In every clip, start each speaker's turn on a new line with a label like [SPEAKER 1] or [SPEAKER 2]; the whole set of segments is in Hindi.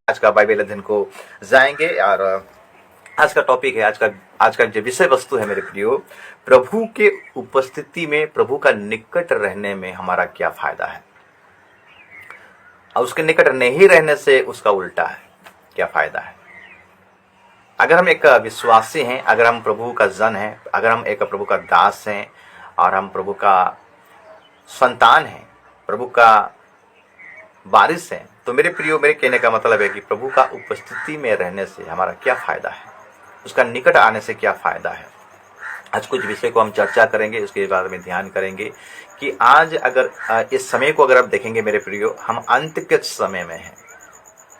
[SPEAKER 1] आज का बाइबल अध्ययन को जाएंगे और आज का टॉपिक है, आज का जो विषय वस्तु है मेरे प्रियो, प्रभु के उपस्थिति में, प्रभु का निकट रहने में हमारा क्या फायदा है और उसके निकट नहीं रहने से उसका उल्टा है, क्या फायदा है। अगर हम एक विश्वासी हैं, अगर हम प्रभु का जन हैं, अगर हम एक प्रभु का दास हैं और हम प्रभु का संतान हैं, प्रभु का वारिस हैं, तो मेरे प्रियो, मेरे कहने का मतलब है कि प्रभु का उपस्थिति में रहने से हमारा क्या फायदा है, उसका निकट आने से क्या फायदा है। आज कुछ विषय को हम चर्चा करेंगे, उसके बारे में ध्यान करेंगे कि आज अगर इस समय को अगर आप देखेंगे मेरे प्रियो, हम अंत के समय में हैं,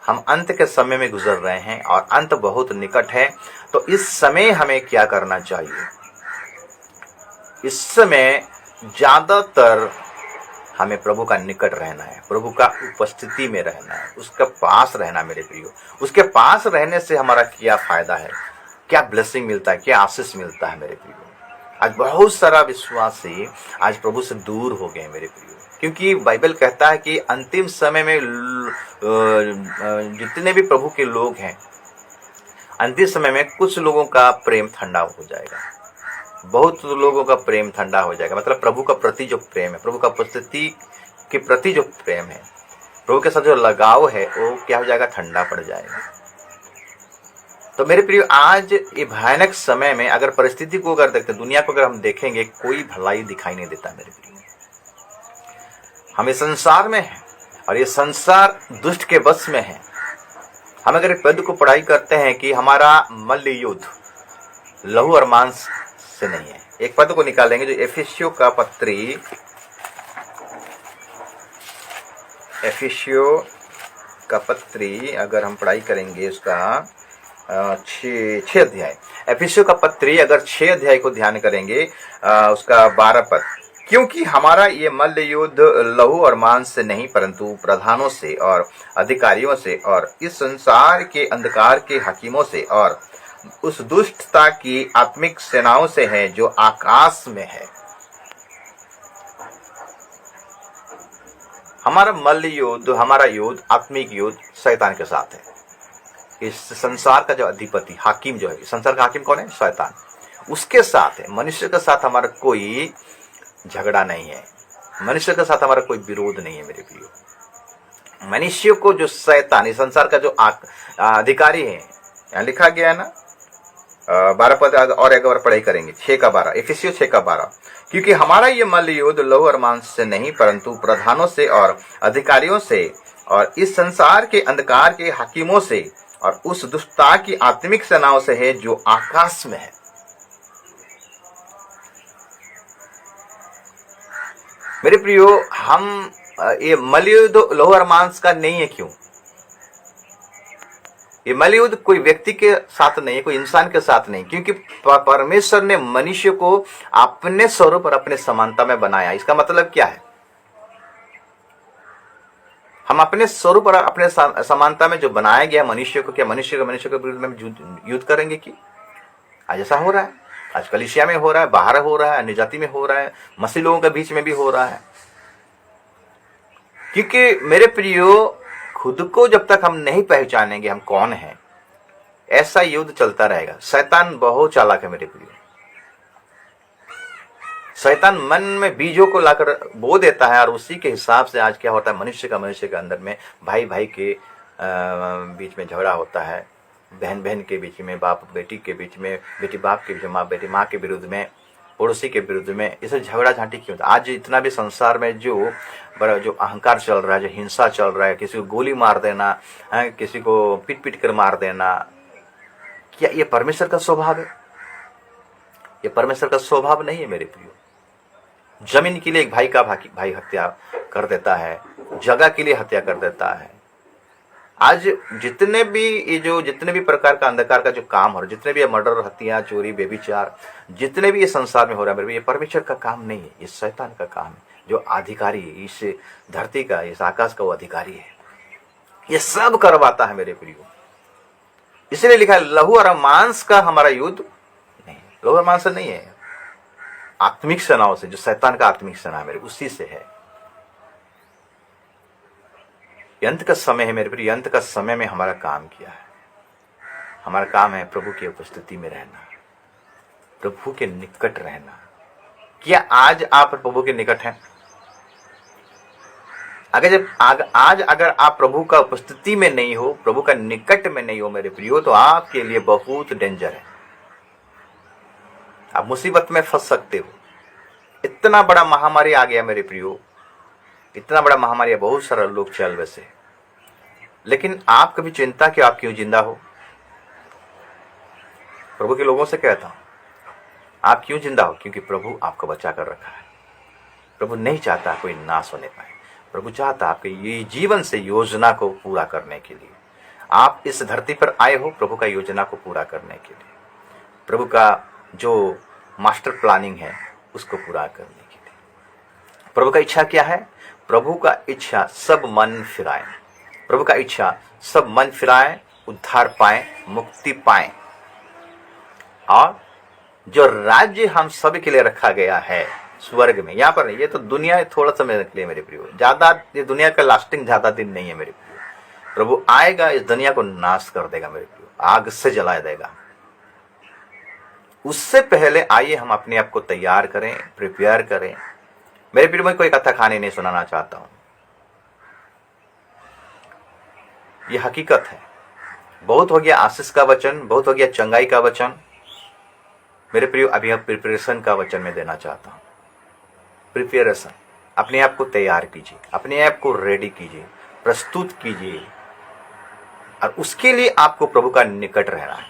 [SPEAKER 1] हम अंत के समय में गुजर रहे हैं और अंत बहुत निकट है। तो इस समय हमें क्या करना चाहिए? इस समय ज्यादातर हमें प्रभु का निकट रहना है, प्रभु का उपस्थिति में रहना है, उसके पास रहना मेरे प्रियो। उसके पास रहने से हमारा क्या फायदा है, क्या ब्लेसिंग मिलता है, क्या आशीष मिलता है मेरे प्रियो। आज बहुत सारा विश्वासी आज प्रभु से दूर हो गए मेरे प्रियो, क्योंकि बाइबल कहता है कि अंतिम समय में जितने भी प्रभु के लोग हैं, अंतिम समय में कुछ लोगों का प्रेम ठंडा हो जाएगा, बहुत लोगों का प्रेम ठंडा हो जाएगा। मतलब प्रभु का प्रति जो प्रेम है, प्रभु का उपस्थिति के प्रति जो प्रेम है, प्रभु के साथ जो लगाव है, वो क्या हो जाएगा, ठंडा पड़ जाएगा। तो मेरे प्रिय, आज ये भयानक समय में अगर परिस्थिति को अगर देखते, दुनिया को अगर हम देखेंगे, कोई भलाई दिखाई नहीं देता मेरे प्रिय। हम इस संसार में हैं और ये संसार दुष्ट के वश में है। हम अगर एक पद को पढ़ाई करते हैं कि हमारा मल्ल युद्ध लहू और मांस से नहीं है, एक पद को निकालेंगे जो एफिसियों का पत्री अगर हम पढ़ाई करेंगे उसका 6 अध्याय, एफिसियों का पत्री अगर 6 अध्याय को ध्यान करेंगे, उसका 12 पद, क्योंकि हमारा ये मल्ल युद्ध लहू और मांस से नहीं परंतु प्रधानों से और अधिकारियों से और इस संसार के अंधकार के हकीमों से और उस दुष्टता की आत्मिक सेनाओं से है जो आकाश में है। हमारा मल्ल युद्ध, हमारा युद्ध, आत्मिक युद्ध शैतान के साथ है। इस संसार का जो अधिपति, हाकिम जो है, संसार का हाकिम कौन है? शैतान। उसके साथ है। मनुष्य के साथ हमारा कोई झगड़ा नहीं है, मनुष्य के साथ हमारा कोई विरोध नहीं है मेरे प्रियो। मनुष्य को जो शैतान, इस संसार का जो अधिकारी है, यहाँ लिखा गया है ना, 12 पद और एक बार पढ़ाई करेंगे, 6 का 12, एफिसियों 6 का 12, क्योंकि हमारा ये मल्ल युद्ध लहू और मांस से नहीं परंतु प्रधानों से और अधिकारियों से और इस संसार के अंधकार के हाकिमों से और उस दुष्टता की आत्मिक सेनाओं से है जो आकाश में है। मेरे प्रियो, हम ये मल्ल युद्ध लहू और मांस का नहीं है। क्यों? ये मल्ल युद्ध कोई व्यक्ति के साथ नहीं है, कोई इंसान के साथ नहीं, क्योंकि परमेश्वर ने मनुष्य को अपने स्वरूप और अपने समानता में बनाया। इसका मतलब क्या है? हम अपने स्वरूप और अपने समानता में जो बनाया गया मनुष्य को, क्या मनुष्य के विरुद्ध में युद्ध करेंगे? कि आज ऐसा हो रहा है, आज कलीसिया में हो रहा है, बाहर हो रहा है, अन्य जाति में हो रहा है, मसीह लोगों के बीच में भी हो रहा है। क्योंकि मेरे प्रियो, खुद को जब तक हम नहीं पहचानेंगे हम कौन हैं, ऐसा युद्ध चलता रहेगा। शैतान बहुत चालाक है मेरे प्रियो। शैतान मन में बीजों को लाकर बो देता है और उसी के हिसाब से आज क्या होता है, मनुष्य के अंदर में भाई भाई के बीच में झगड़ा होता है, बहन बहन के बीच में, बाप बेटी के बीच में, बेटी बाप के बीच में, माँ बेटी माँ के विरुद्ध में, पड़ोसी के विरुद्ध में। इसे झगड़ा झांटी क्यों होता है? आज इतना भी संसार में जो बड़ा जो अहंकार चल रहा है, जो हिंसा चल रहा है, किसी को गोली मार देना, किसी को पीट पीट कर मार देना, क्या ये परमेश्वर का स्वभाव है? ये परमेश्वर का स्वभाव नहीं है मेरे प्रियो। जमीन के लिए एक भाई का भाई हत्या कर देता है, जगह के लिए हत्या कर देता है। आज जितने भी प्रकार का अंधकार का जो काम हो रहा है, जितने भी मर्डर, हत्या, चोरी, बेविचार, जितने भी ये संसार में हो रहा है मेरे, ये परमेश्वर का काम नहीं है, ये शैतान का काम है, जो अधिकारी इस धरती का, इस आकाश का वो अधिकारी है। ये सब करवाता है मेरे प्रियो। इसलिए लिखा है लहू और मांस का हमारा युद्ध नहीं, लहू और मांस से नहीं है, आत्मिक सेनाओं से, जो शैतान का आत्मिक सेना मेरे, उसी से है। ये अंत का समय है मेरे प्रिय, अंत का समय में हमारा काम क्या है? हमारा काम है प्रभु की उपस्थिति में रहना, प्रभु के निकट रहना। क्या आज आप प्रभु के निकट हैं? आज अगर आप प्रभु का उपस्थिति में नहीं हो, प्रभु का निकट में नहीं हो मेरे प्रियो, तो आपके लिए बहुत डेंजर है, आप मुसीबत में फंस सकते हो। इतना बड़ा महामारी आ गया मेरे प्रियो, इतना बड़ा महामारी है, बहुत सारे लोग चल वैसे, लेकिन आप कभी चिंता कि आप क्यों जिंदा हो? प्रभु के लोगों से कहता हूं, आप क्यों जिंदा हो? क्योंकि प्रभु आपको बचा कर रखा है। प्रभु नहीं चाहता कोई नाश होने पाए, प्रभु चाहता आपके ये जीवन से योजना को पूरा करने के लिए। आप इस धरती पर आए हो प्रभु का योजना को पूरा करने के लिए, प्रभु का जो मास्टर प्लानिंग है उसको पूरा करने के लिए। प्रभु का इच्छा क्या है? प्रभु का इच्छा सब मन फिराए, प्रभु का इच्छा सब मन फिराए, उद्धार पाए, मुक्ति पाए, और जो राज्य हम सब के लिए रखा गया है स्वर्ग में, यहाँ पर नहीं, ये तो दुनिया थोड़ा समय के लिए मेरे प्रियो, ज्यादा ये दुनिया का लास्टिंग ज्यादा दिन नहीं है मेरे प्रियो। प्रभु आएगा, इस दुनिया को नाश कर देगा मेरे प्रियो, आग से जला देगा। उससे पहले आइए हम अपने आप को तैयार करें, प्रिपेयर करें। मेरे प्रियो, मैं कोई कथा कहानी नहीं सुनाना चाहता हूं, ये हकीकत है। बहुत हो गया आशीष का वचन, बहुत हो गया चंगाई का वचन मेरे प्रियो, अभी अब प्रिपरेशन का वचन मैं देना चाहता हूं। प्रिपरेशन, अपने आप को तैयार कीजिए, अपने आप को रेडी कीजिए, प्रस्तुत कीजिए, और उसके लिए आपको प्रभु का निकट रहना है,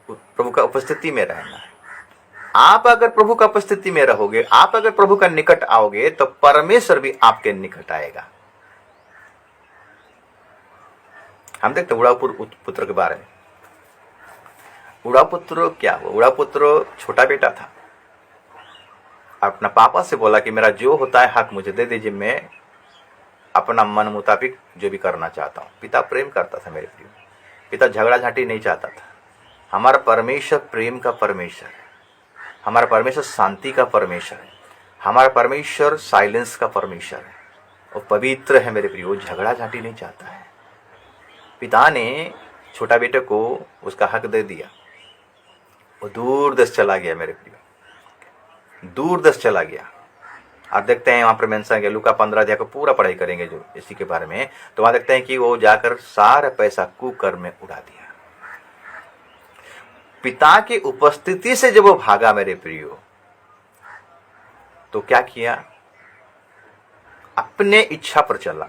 [SPEAKER 1] प्रभु का उपस्थिति में रहना है। आप अगर प्रभु का उपस्थिति में रहोगे, आप अगर प्रभु का निकट आओगे, तो परमेश्वर भी आपके निकट आएगा। हम देखते उड़ाऊ पुत्र के बारे में। उड़ाऊ पुत्र क्या हुआ? उड़ाऊ पुत्र छोटा बेटा था, अपना पापा से बोला कि मेरा जो होता है हक मुझे दे दीजिए, मैं अपना मन मुताबिक जो भी करना चाहता हूँ। पिता प्रेम करता था मेरे प्रिय, पिता झगड़ा झांटी नहीं चाहता था। हमारा परमेश्वर प्रेम का परमेश्वर है, हमारा परमेश्वर शांति का परमेश्वर है, हमारा परमेश्वर साइलेंस का परमेश्वर है, और पवित्र है मेरे प्रिय, झगड़ा झांटी नहीं चाहता है। पिता ने छोटा बेटे को उसका हक दे दिया, वो दूर देश चला गया मेरे प्रिय, दूर देश चला गया। आप देखते हैं वहां पर मेंशन है, लूका 15 अध्याय को पूरा पढ़ाई करेंगे जो इसी के बारे में, तो वहां देखते हैं कि वो जाकर सारा पैसा कुकर्म में उड़ा दिया। पिता की उपस्थिति से जब वो भागा मेरे प्रियो, तो क्या किया? अपने इच्छा पर चला,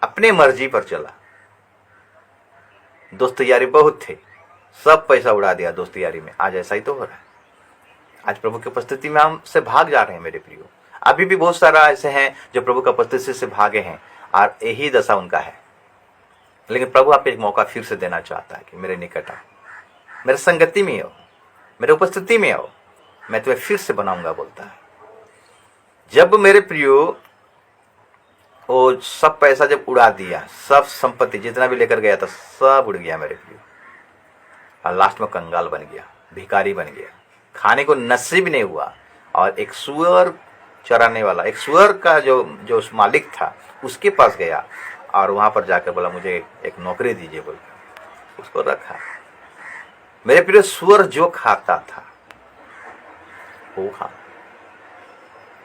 [SPEAKER 1] अपने मर्जी पर चला। दोस्त यारी बहुत थे, सब पैसा उड़ा दिया दोस्त यारी में। आज ऐसा ही तो हो रहा है, आज प्रभु की उपस्थिति में हम से भाग जा रहे हैं मेरे प्रियो। अभी भी बहुत सारा ऐसे हैं जो प्रभु की उपस्थिति से भागे हैं, और यही दशा उनका है। लेकिन प्रभु आपको एक मौका फिर से देना चाहता है कि मेरे निकट आओ, मेरे संगति में आओ, मेरे उपस्थिति में आओ, मैं तुम्हें फिर से बनाऊंगा बोलता है। जब मेरे प्रियो वो सब पैसा जब उड़ा दिया, सब संपत्ति जितना भी लेकर गया था सब उड़ गया मेरे प्रियो, और लास्ट में कंगाल बन गया, भिखारी बन गया, खाने को नसीब नहीं हुआ। और एक सुअर चराने वाला, एक सुअर का जो मालिक था उसके पास गया, और वहां पर जाकर बोला मुझे एक नौकरी दीजिए बोल, उसको रखा। मेरे प्रिय, सुअर जो खाता था वो खा,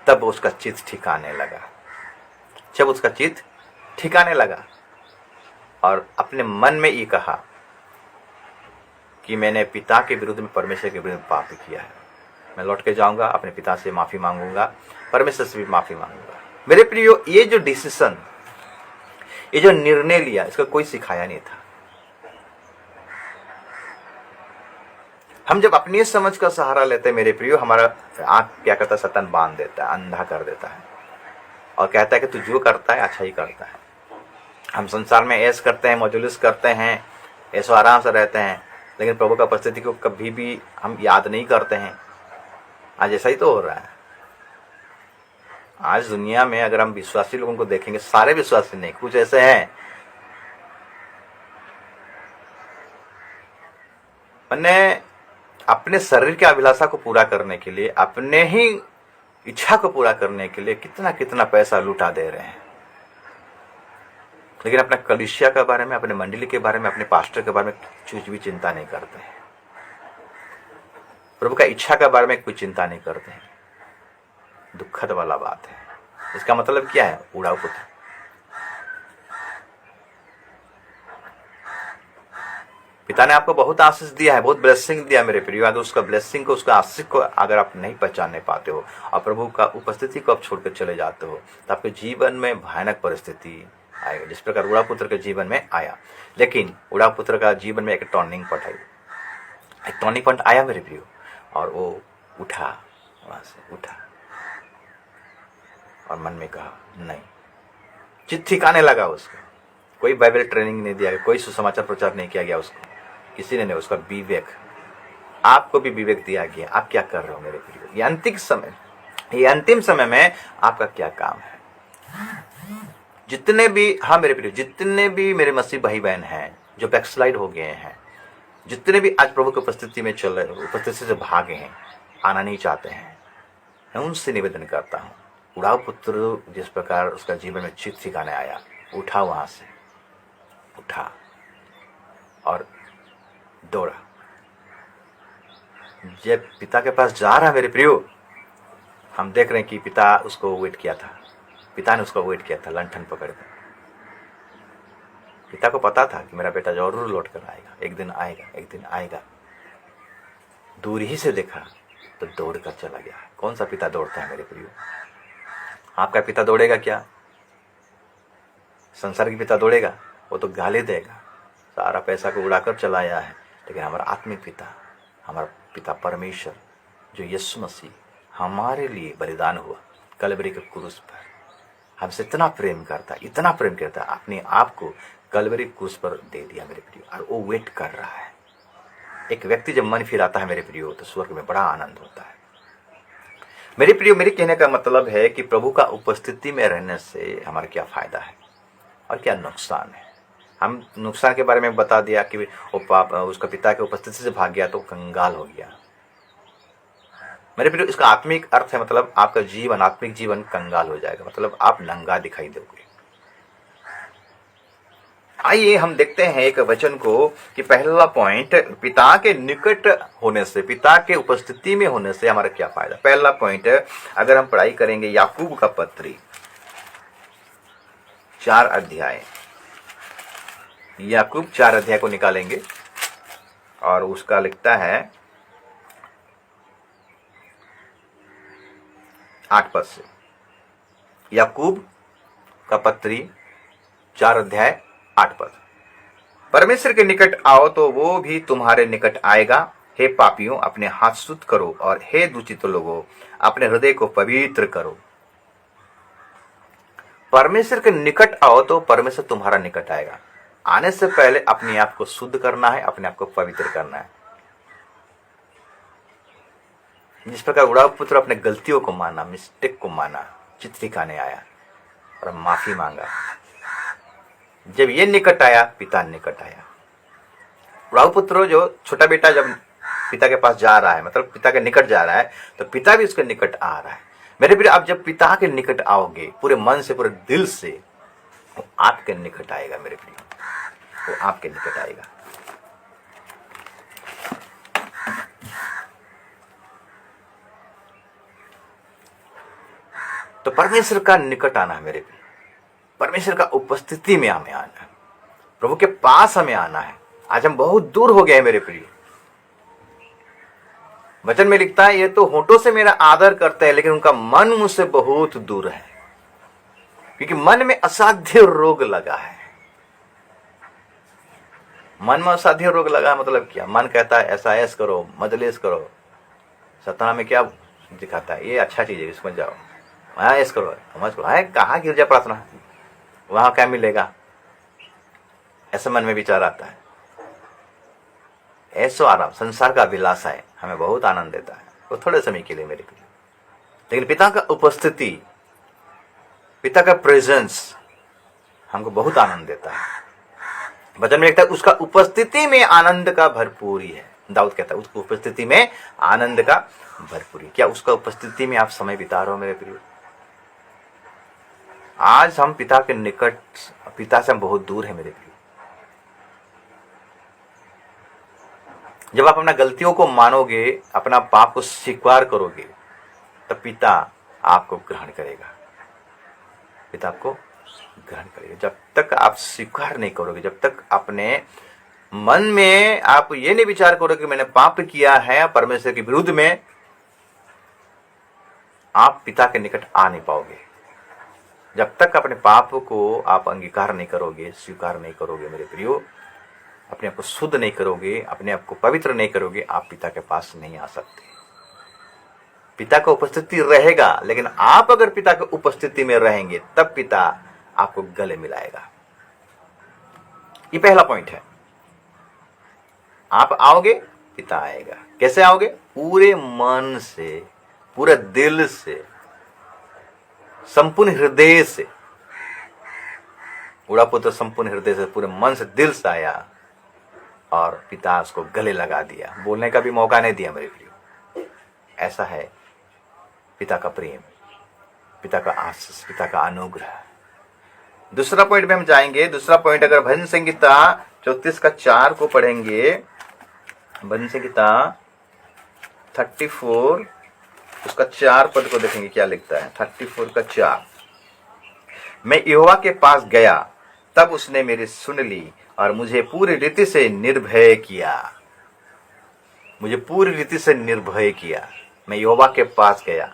[SPEAKER 1] तब उसका चित्त ठिकाने लगा। जब उसका चित्त ठिकाने लगा और अपने मन में ये कहा कि मैंने पिता के विरुद्ध में, परमेश्वर के विरुद्ध पाप किया है, मैं लौट के जाऊंगा, अपने पिता से माफी मांगूंगा, परमेश्वर से भी माफी मांगूंगा। मेरे प्रियो, ये जो डिसीजन, ये जो निर्णय लिया, इसका कोई सिखाया नहीं था। हम जब अपनी समझ का सहारा लेते हैं मेरे प्रियो, हमारा आंख क्या करता है? शैतान बांध देता है, अंधा कर देता है, और कहता है कि तू जो करता है अच्छा ही करता है। हम संसार में ऐश करते हैं, मौजूलिस करते हैं, ऐसो आराम से रहते हैं, लेकिन प्रभु का उपस्थिति को कभी भी हम याद नहीं करते हैं। आज ऐसा ही तो हो रहा है। आज दुनिया में अगर हम विश्वासी लोगों को देखेंगे, सारे विश्वासी नहीं, कुछ ऐसे हैं मैंने अपने शरीर की अभिलाषा को पूरा करने के लिए, अपने ही इच्छा को पूरा करने के लिए कितना कितना पैसा लुटा दे रहे हैं, लेकिन अपना कलीसिया के बारे में, अपने मंडली के बारे में, अपने पास्टर के बारे में कुछ भी चिंता नहीं करते हैं। प्रभु का इच्छा के बारे में कोई चिंता नहीं करते हैं। दुखद वाला बात है। इसका मतलब क्या है? उड़ाऊ पुत्र। पिता ने आपको बहुत आशीष दिया है, बहुत ब्लेसिंग दिया मेरे प्रियो। अगर उसका ब्लेसिंग को, उसका आशीष को अगर आप नहीं पहचानने पाते हो और प्रभु का उपस्थिति को आप छोड़कर चले जाते हो, तो आपके जीवन में भयानक परिस्थिति आएगा, जिस प्रकार उड़ा पुत्र के जीवन में आया। लेकिन उड़ा पुत्र का जीवन में एक टर्निंग पॉइंट आई, एक टर्निंग पॉइंट आया मेरे प्रियो, और वो उठा, वहां से उठा और मन में कहा नहीं। चिट्ठी ठिकाने लगा उसको। कोई बाइबल ट्रेनिंग नहीं दिया गया, कोई सुसमाचार प्रचार नहीं किया गया उसको, किसी ने नहीं। उसका विवेक, आपको भी विवेक दिया गया। आप क्या कर रहे हो मेरे प्रियो? ये अंतिम समय में आपका क्या काम है? जितने भी, हाँ मेरे प्रियो, जितने भी मेरे मसीह भाई बहन हैं जो बैकस्लाइड हो गए हैं, जितने भी आज प्रभु की उपस्थिति में चल रहे, उपस्थिति से भागे हैं, आना नहीं चाहते हैं, मैं उनसे निवेदन करता हूँ, उड़ाऊ पुत्र जिस प्रकार उसका जीवन में चित ठिकाने आया, उठा, वहां से उठा और दौड़ा। जब पिता के पास जा रहा मेरे प्रियो, हम देख रहे हैं कि पिता उसको वेट किया था, पिता ने उसको वेट किया था लंठन पकड़ कर। पिता को पता था कि मेरा बेटा जरूर लौट कर आएगा, एक दिन आएगा, एक दिन आएगा। दूर ही से देखा तो दौड़ कर चला गया। कौन सा पिता दौड़ता है मेरे प्रियो? आपका पिता दौड़ेगा क्या? संसार की पिता दौड़ेगा? वो तो गाली देगा, सारा पैसा को उड़ाकर चलाया है। लेकिन हमारा आत्मिक पिता, हमारा पिता परमेश्वर, जो यीशु मसीह हमारे लिए बलिदान हुआ कलवरी के क्रूस पर, हमसे इतना प्रेम करता, इतना प्रेम करता, अपने आप को कलवरी क्रूस पर दे दिया मेरे प्रियो। और वो वेट कर रहा है। एक व्यक्ति जब मन फिराता है मेरे प्रियो, तो स्वर्ग में बड़ा आनंद होता है मेरे प्रियो। मेरे कहने का मतलब है कि प्रभु का उपस्थिति में रहने से हमारा क्या फायदा है और क्या नुकसान है। हम नुकसान के बारे में बता दिया कि वो उसका पिता के उपस्थिति से भाग गया तो कंगाल हो गया मेरे प्रियो। इसका आत्मिक अर्थ है, मतलब आपका जीवन, आत्मिक जीवन कंगाल हो जाएगा, मतलब आप नंगा दिखाई दोगे। आइए हम देखते हैं एक वचन को कि पहला पॉइंट, पिता के निकट होने से, पिता के उपस्थिति में होने से हमारा क्या फायदा। पहला पॉइंट, अगर हम पढ़ाई करेंगे याकूब का पत्री 4 अध्याय, याकूब 4 अध्याय को निकालेंगे और उसका लिखता है 8 पद से। याकूब का पत्री 4 अध्याय 8 पद। परमेश्वर के निकट आओ तो वो भी तुम्हारे निकट आएगा। हे पापियों, अपने हाथ शुद्ध करो, और हे दूषित लोगों, अपने हृदय को पवित्र करो। परमेश्वर के निकट आओ तो परमेश्वर तुम्हारा निकट आएगा। आने से पहले अपने आप को शुद्ध करना है, अपने आप को पवित्र करना है। जिस प्रकार उड़ाऊ पुत्र अपने गलतियों को माना, मिस्टेक को माना, चित ठिकाने आया और माफी मांगा। जब ये निकट आया, पिता निकट आया। उड़ाऊ पुत्र जो छोटा बेटा जब पिता के पास जा रहा है, मतलब पिता के निकट जा रहा है, तो पिता भी उसके निकट आ रहा है मेरे प्रिय। आप जब पिता के निकट आओगे पूरे मन से, पूरे दिल से, वो आपके निकट आएगा मेरे प्रिय, वो आपके निकट आएगा। तो परमेश्वर का निकट आना है मेरे प्रिय, परमेश्वर का उपस्थिति में हमें आना है, प्रभु के पास हमें आना है। आज हम बहुत दूर हो गए मेरे प्रिय। वचन में लिखता है, ये तो होठों से मेरा आदर करते हैं, लेकिन उनका मन मुझसे बहुत दूर है, क्योंकि मन में असाध्य रोग लगा है। मन में असाध्य रोग लगा मतलब क्या? मन कहता है ऐसा ऐस करो, मजलिस करो। सतना में क्या दिखाता है? ये अच्छा चीज है, इसमें जाओ, वहां ऐस करो, समझ करो। है कहाँ गिरजा प्रार्थना, वहां क्या मिलेगा? ऐसा मन में विचार आता है। ऐसो आराम, संसार का अभिलाषा है, हमें बहुत आनंद देता है, वो थोड़े समय के लिए मेरे लिए। लेकिन पिता का उपस्थिति, पिता का प्रेजेंस हमको बहुत आनंद देता है। वचन में लिखता है, उसका उपस्थिति में आनंद का भरपूरी है। दाऊद कहता है उसकी उपस्थिति में आनंद का भरपूरी। क्या उसका उपस्थिति में आप समय बिता रहे हो मेरे प्रिय? आज हम पिता के निकट, पिता से हम बहुत दूर है मेरे प्रिय। जब आप अपना गलतियों को मानोगे, अपना पाप को स्वीकार करोगे, तब पिता आपको ग्रहण करेगा। पिता आपको ग्रहण करेगा। जब तक आप स्वीकार नहीं करोगे, जब तक अपने मन में आप ये नहीं विचार करोगे कि मैंने पाप किया है परमेश्वर के विरुद्ध में, आप पिता के निकट आ नहीं पाओगे। जब तक अपने पाप को आप अंगीकार नहीं करोगे, स्वीकार नहीं करोगे मेरे प्रियो, अपने आप को शुद्ध नहीं करोगे, अपने आप को पवित्र नहीं करोगे, आप पिता के पास नहीं आ सकते। पिता का उपस्थिति रहेगा, लेकिन आप अगर पिता की उपस्थिति में रहेंगे तब पिता आपको गले मिलाएगा। ये पहला पॉइंट है। आप आओगे, पिता आएगा। कैसे आओगे? पूरे मन से, पूरे दिल से, संपूर्ण हृदय से। बूढ़ा पुत्र संपूर्ण हृदय से, पूरे मन से, दिल से आया और पिता उसको गले लगा दिया, बोलने का भी मौका नहीं दिया मेरे प्रिय। ऐसा है पिता का प्रेम, पिता का आशीष, पिता का अनुग्रह। दूसरा पॉइंट में हम जाएंगे। दूसरा पॉइंट अगर भजन संहिता 34 का 4 को पढ़ेंगे, भजन संहिता 34 उसका 4 पद को देखेंगे क्या लिखता है। 34 का 4, मैं यहोवा के पास गया, तब उसने मेरी सुन ली और मुझे पूरी रीति से निर्भय किया। मुझे पूरी रीति से निर्भय किया। मैं यहोवा के पास गया,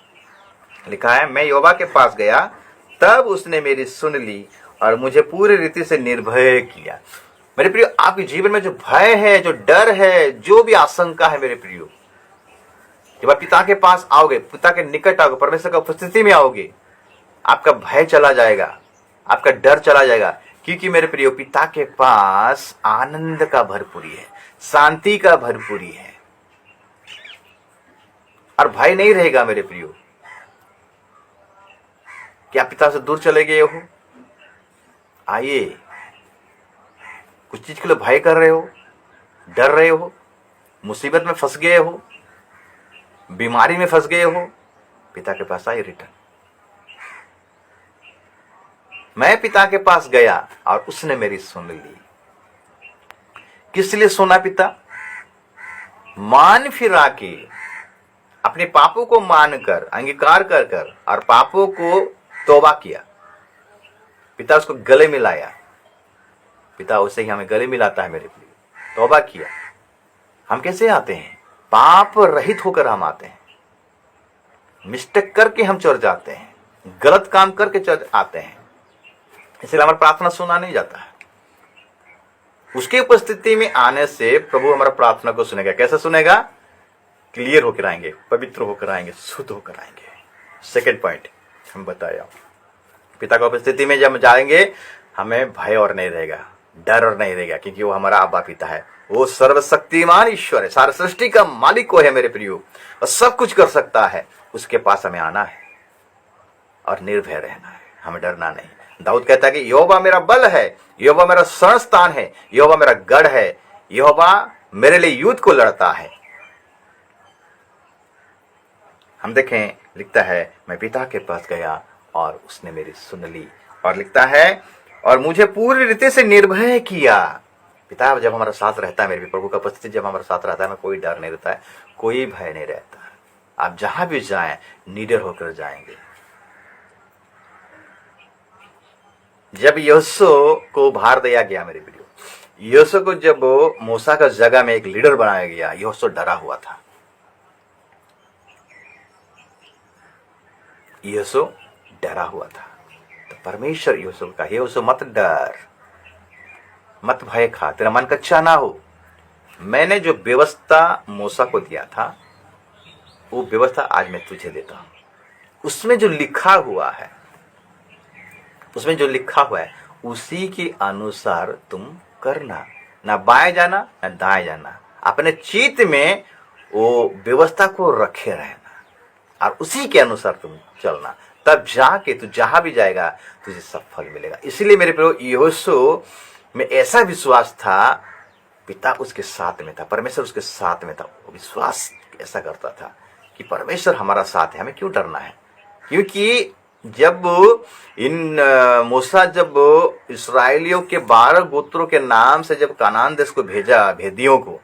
[SPEAKER 1] लिखा है मैं यहोवा के पास गया, तब उसने मेरी सुन ली और मुझे पूरी रीति से निर्भय किया। मेरे प्रियो, आपके जीवन में जो भय है, जो डर है, जो भी आशंका है मेरे प्रियो, जब आप पिता के पास आओगे, पिता के निकट आओगे, परमेश्वर की उपस्थिति में आओगे, आपका भय चला जाएगा, आपका डर चला जाएगा। क्योंकि मेरे प्रियो, पिता के पास आनंद का भरपूरी है, शांति का भरपूरी है, और भय नहीं रहेगा मेरे प्रियो। क्या पिता से दूर चले गए हो? आइए, कुछ चीज के लिए भय कर रहे हो, डर रहे हो, मुसीबत में फंस गए हो, बीमारी में फंस गए हो, पिता के पास आइए रिटर्न। मैं पिता के पास गया और उसने मेरी सुन ली। किस लिए सुना पिता? मान फिरा के, अपने पापों को मानकर, अंगीकार कर कर और पापों को तौबा किया। पिता उसको गले मिलाया। पिता उससे ही हमें गले मिलाता है मेरे लिए। तौबा किया। हम कैसे आते हैं? पाप रहित होकर हम आते हैं। मिस्टेक करके हम चढ़ जाते हैं, गलत काम करके चढ़ आते हैं, इसलिए हमारा प्रार्थना सुना नहीं जाता है। उसकी उपस्थिति में आने से प्रभु हमारा प्रार्थना को सुनेगा। कैसे सुनेगा? क्लियर होकर आएंगे, पवित्र होकर आएंगे, शुद्ध होकर आएंगे। सेकंड पॉइंट हम बताया, पिता की उपस्थिति में जब जाएंगे हमें भय और नहीं रहेगा, डर और नहीं रहेगा, क्योंकि वो हमारा अब्बा पिता है। वो सर्वशक्तिमान ईश्वर है, सारी सृष्टि का मालिक वो है मेरे प्रियो, और सब कुछ कर सकता है। उसके पास हमें आना है और निर्भय रहना है, हमें डरना नहीं। दाऊद कहता है कि यहोवा मेरा बल है, यहोवा मेरा शरण स्थान है, यहोवा मेरा गढ़ है, यहोवा मेरे लिए युद्ध को लड़ता है। हम देखें, लिखता है मैं पिता के पास गया और उसने मेरी सुन ली, और लिखता है और मुझे पूरी रीति से निर्भय किया। पिता जब हमारा साथ रहता है, मेरे प्रभु का उपस्थिति जब हमारा साथ रहता है, हमें कोई डर नहीं रहता है, कोई भय नहीं रहता है। आप जहां भी जाएं निडर होकर जाएंगे। जब यहोशू को भार दिया गया मेरे प्रियो, यहोशू को जब मूसा का जगह में एक लीडर बनाया गया, यहोशू डरा हुआ था। यहोशू डरा हुआ था। तो परमेश्वर यहोशू का, यहोशू मत डर, मत भय खा, तेरा मन कच्चा ना हो। मैंने जो व्यवस्था मूसा को दिया था, वो व्यवस्था आज मैं तुझे देता हूं। उसमें जो लिखा हुआ है, उसमें जो लिखा हुआ है उसी के अनुसार तुम करना, ना बाएं जाना ना दाएं जाना। अपने चित्त में वो व्यवस्था को रखे रहना और उसी के अनुसार तुम चलना, तब जाके तू जहां भी जाएगा तुझे सब फल मिलेगा। इसलिए मेरे प्रियो, यहोशू में ऐसा विश्वास था, पिता उसके साथ में था, परमेश्वर उसके साथ में था। वो विश्वास ऐसा करता था कि परमेश्वर हमारा साथ है, हमें क्यों डरना है। क्योंकि जब मूसा जब इस्राएलियों के 12 गोत्रों के नाम से जब कानान देश को भेजा, भेदियों को,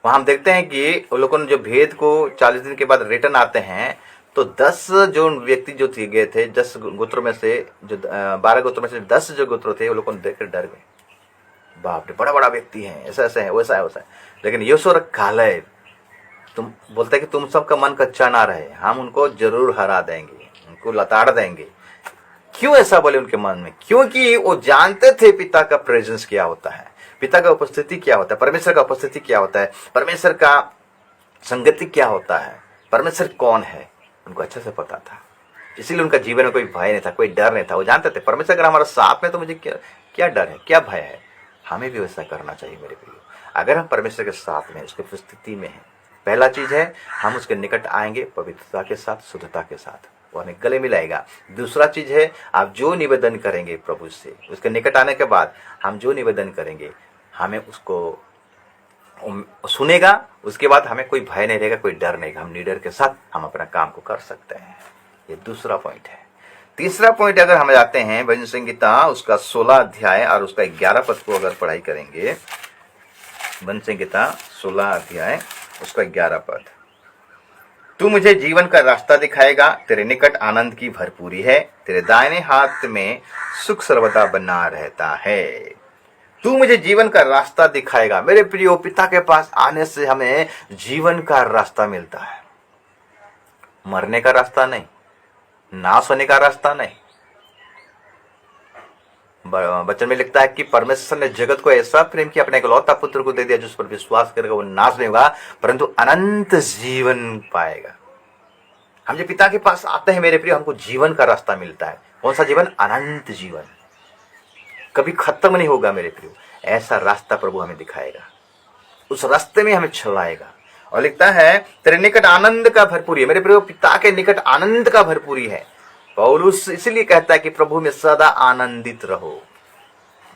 [SPEAKER 1] वहां हम देखते हैं कि उन लोगों ने जो भेद को 40 दिन के बाद रिटर्न आते हैं, तो 10 जो व्यक्ति जो गए थे, 10 गोत्रों में से, जो 12 गोत्रों में से 10 जो गोत्र थे, वो लोगों ने देखकर डर गए। बाप रे, बड़ा बड़ा व्यक्ति है, ऐसा ऐसा है, वैसा है वैसा है। लेकिन यहोशू और कालेब तुम बोलते कि तुम सबका मन कच्चा ना रहे, हम उनको जरूर हरा देंगे, उनको लताड़ देंगे। क्यों ऐसा बोले उनके मन में? क्योंकि वो जानते थे पिता का प्रेजेंस क्या होता है, पिता का उपस्थिति क्या होता है, परमेश्वर का उपस्थिति क्या होता है, परमेश्वर का संगति क्या होता है, परमेश्वर कौन है, उनको अच्छे से पता था। इसीलिए उनका जीवन में कोई भय नहीं था, कोई डर नहीं था। वो जानते थे परमेश्वर अगर हमारे साथ में तो मुझे क्या डर है, क्या भय है। हमें भी वैसा करना चाहिए मेरे प्रियो। अगर हम परमेश्वर के साथ में, उसकी उपस्थिति में हैं, पहला चीज है हम उसके निकट आएंगे पवित्रता के साथ, शुद्धता के साथ, वो हमें गले मिलाएगा। दूसरा चीज है आप जो निवेदन करेंगे प्रभु से, उसके निकट आने के बाद हम जो निवेदन करेंगे हमें उसको सुनेगा। उसके बाद हमें कोई भय नहीं रहेगा, कोई डर नहीं, हम निडर के साथ हम अपना काम को कर सकते हैं। ये दूसरा पॉइंट है। तीसरा पॉइंट अगर हम जाते हैं भजन संहिता उसका 16 अध्याय और उसका 11 पद को अगर पढ़ाई करेंगे, भजन संहिता 16 अध्याय उसका 11 पद। तू मुझे जीवन का रास्ता दिखाएगा, तेरे निकट आनंद की भरपूरी है, तेरे दाहिने हाथ में सुख सर्वदा बना रहता है। तू मुझे जीवन का रास्ता दिखाएगा। मेरे प्रियो, पिता के पास आने से हमें जीवन का रास्ता मिलता है, मरने का रास्ता नहीं, नाश होने का रास्ता नहीं। वचन में लिखता है कि परमेश्वर ने जगत को ऐसा प्रेम किया, अपने इकलौता पुत्र को दे दिया, जिस पर विश्वास करेगा वो नाश नहीं होगा परंतु अनंत जीवन पाएगा। हम जब पिता के पास आते हैं मेरे प्रिय, हमको जीवन का रास्ता मिलता है। कौन सा जीवन? अनंत जीवन, कभी खत्म नहीं होगा मेरे प्रिय। ऐसा रास्ता प्रभु हमें दिखाएगा, उस रास्ते में हमें चलाएगा। और लिखता है तेरे निकट आनंद का भरपूरी है। मेरे प्रिय, पिता के निकट आनंद का भरपूरी है। पौलुस इसलिए कहता है कि प्रभु में सदा आनंदित रहो।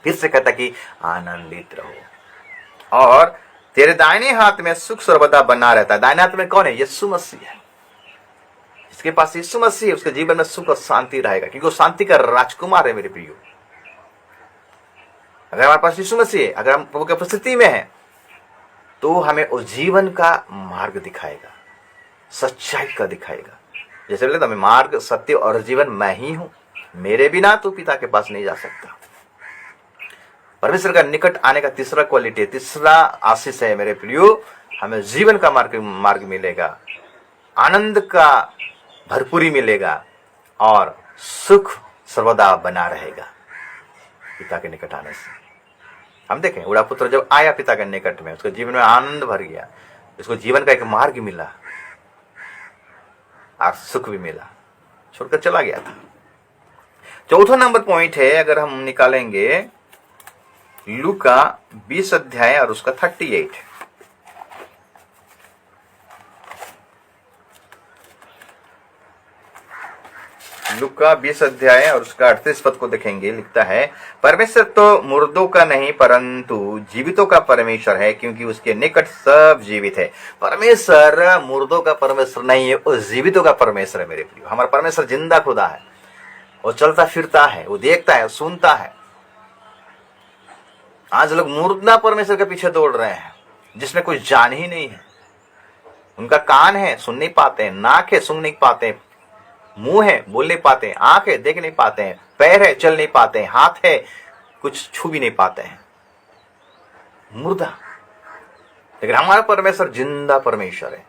[SPEAKER 1] फिर से कहता है कि आनंदित रहो। और तेरे दाहिने हाथ में सुख सर्वदा बना रहता है। दाहिने हाथ में कौन है? यीशु मसीह है। जिसके पास यीशु मसीह है उसके जीवन में सुख और शांति रहेगा, क्योंकि वो शांति का राजकुमार है मेरे प्रियो। अगर हमारे पास यीशु मसीह है, अगर हम प्रभु की उपस्थिति में हैं, तो हमें उस जीवन का मार्ग दिखाएगा, सच्चाई का दिखाएगा। जैसे बोले तो मार्ग, सत्य और जीवन मैं ही हूं, मेरे बिना तो पिता के पास नहीं जा सकता। परमेश्वर का निकट आने का तीसरा क्वालिटी, तीसरा आशीष है मेरे प्रियो, हमें जीवन का मार्ग मिलेगा, आनंद का भरपूरी मिलेगा और सुख सर्वदा बना रहेगा पिता के निकट आने से। हम देखें बूढ़ा पुत्र जब आया पिता के निकट में, उसके जीवन में आनंद भर गया, उसको जीवन का एक मार्ग मिला और सुख भी मिला, छोड़कर चला गया था। चौथा नंबर पॉइंट है, अगर हम निकालेंगे लूका 20 अध्याय और उसका 38। लूका 20 अध्याय और उसका 38 पद को देखेंगे। लिखता है परमेश्वर तो मुर्दों का नहीं परंतु जीवितों का परमेश्वर है, क्योंकि उसके निकट सब जीवित है। परमेश्वर मुर्दों का परमेश्वर नहीं है, वो जीवितों का परमेश्वर है मेरे प्रिय। हमारा परमेश्वर जिंदा खुदा है, वो चलता फिरता है, वो देखता है, सुनता है। आज लोग मुर्दा परमेश्वर के पीछे दौड़ रहे हैं, जिसमें कोई जान ही नहीं है। उनका कान है, सुन नहीं पाते हैं, नाक है, सुन नहीं पाते हैं, मुंह है, बोल नहीं पाते हैं, आंख है, देख नहीं पाते हैं, पैर है, चल नहीं पाते हैं, हाथ है, कुछ छू भी नहीं पाते हैं, मुर्दा। लेकिन हमारा परमेश्वर जिंदा परमेश्वर है,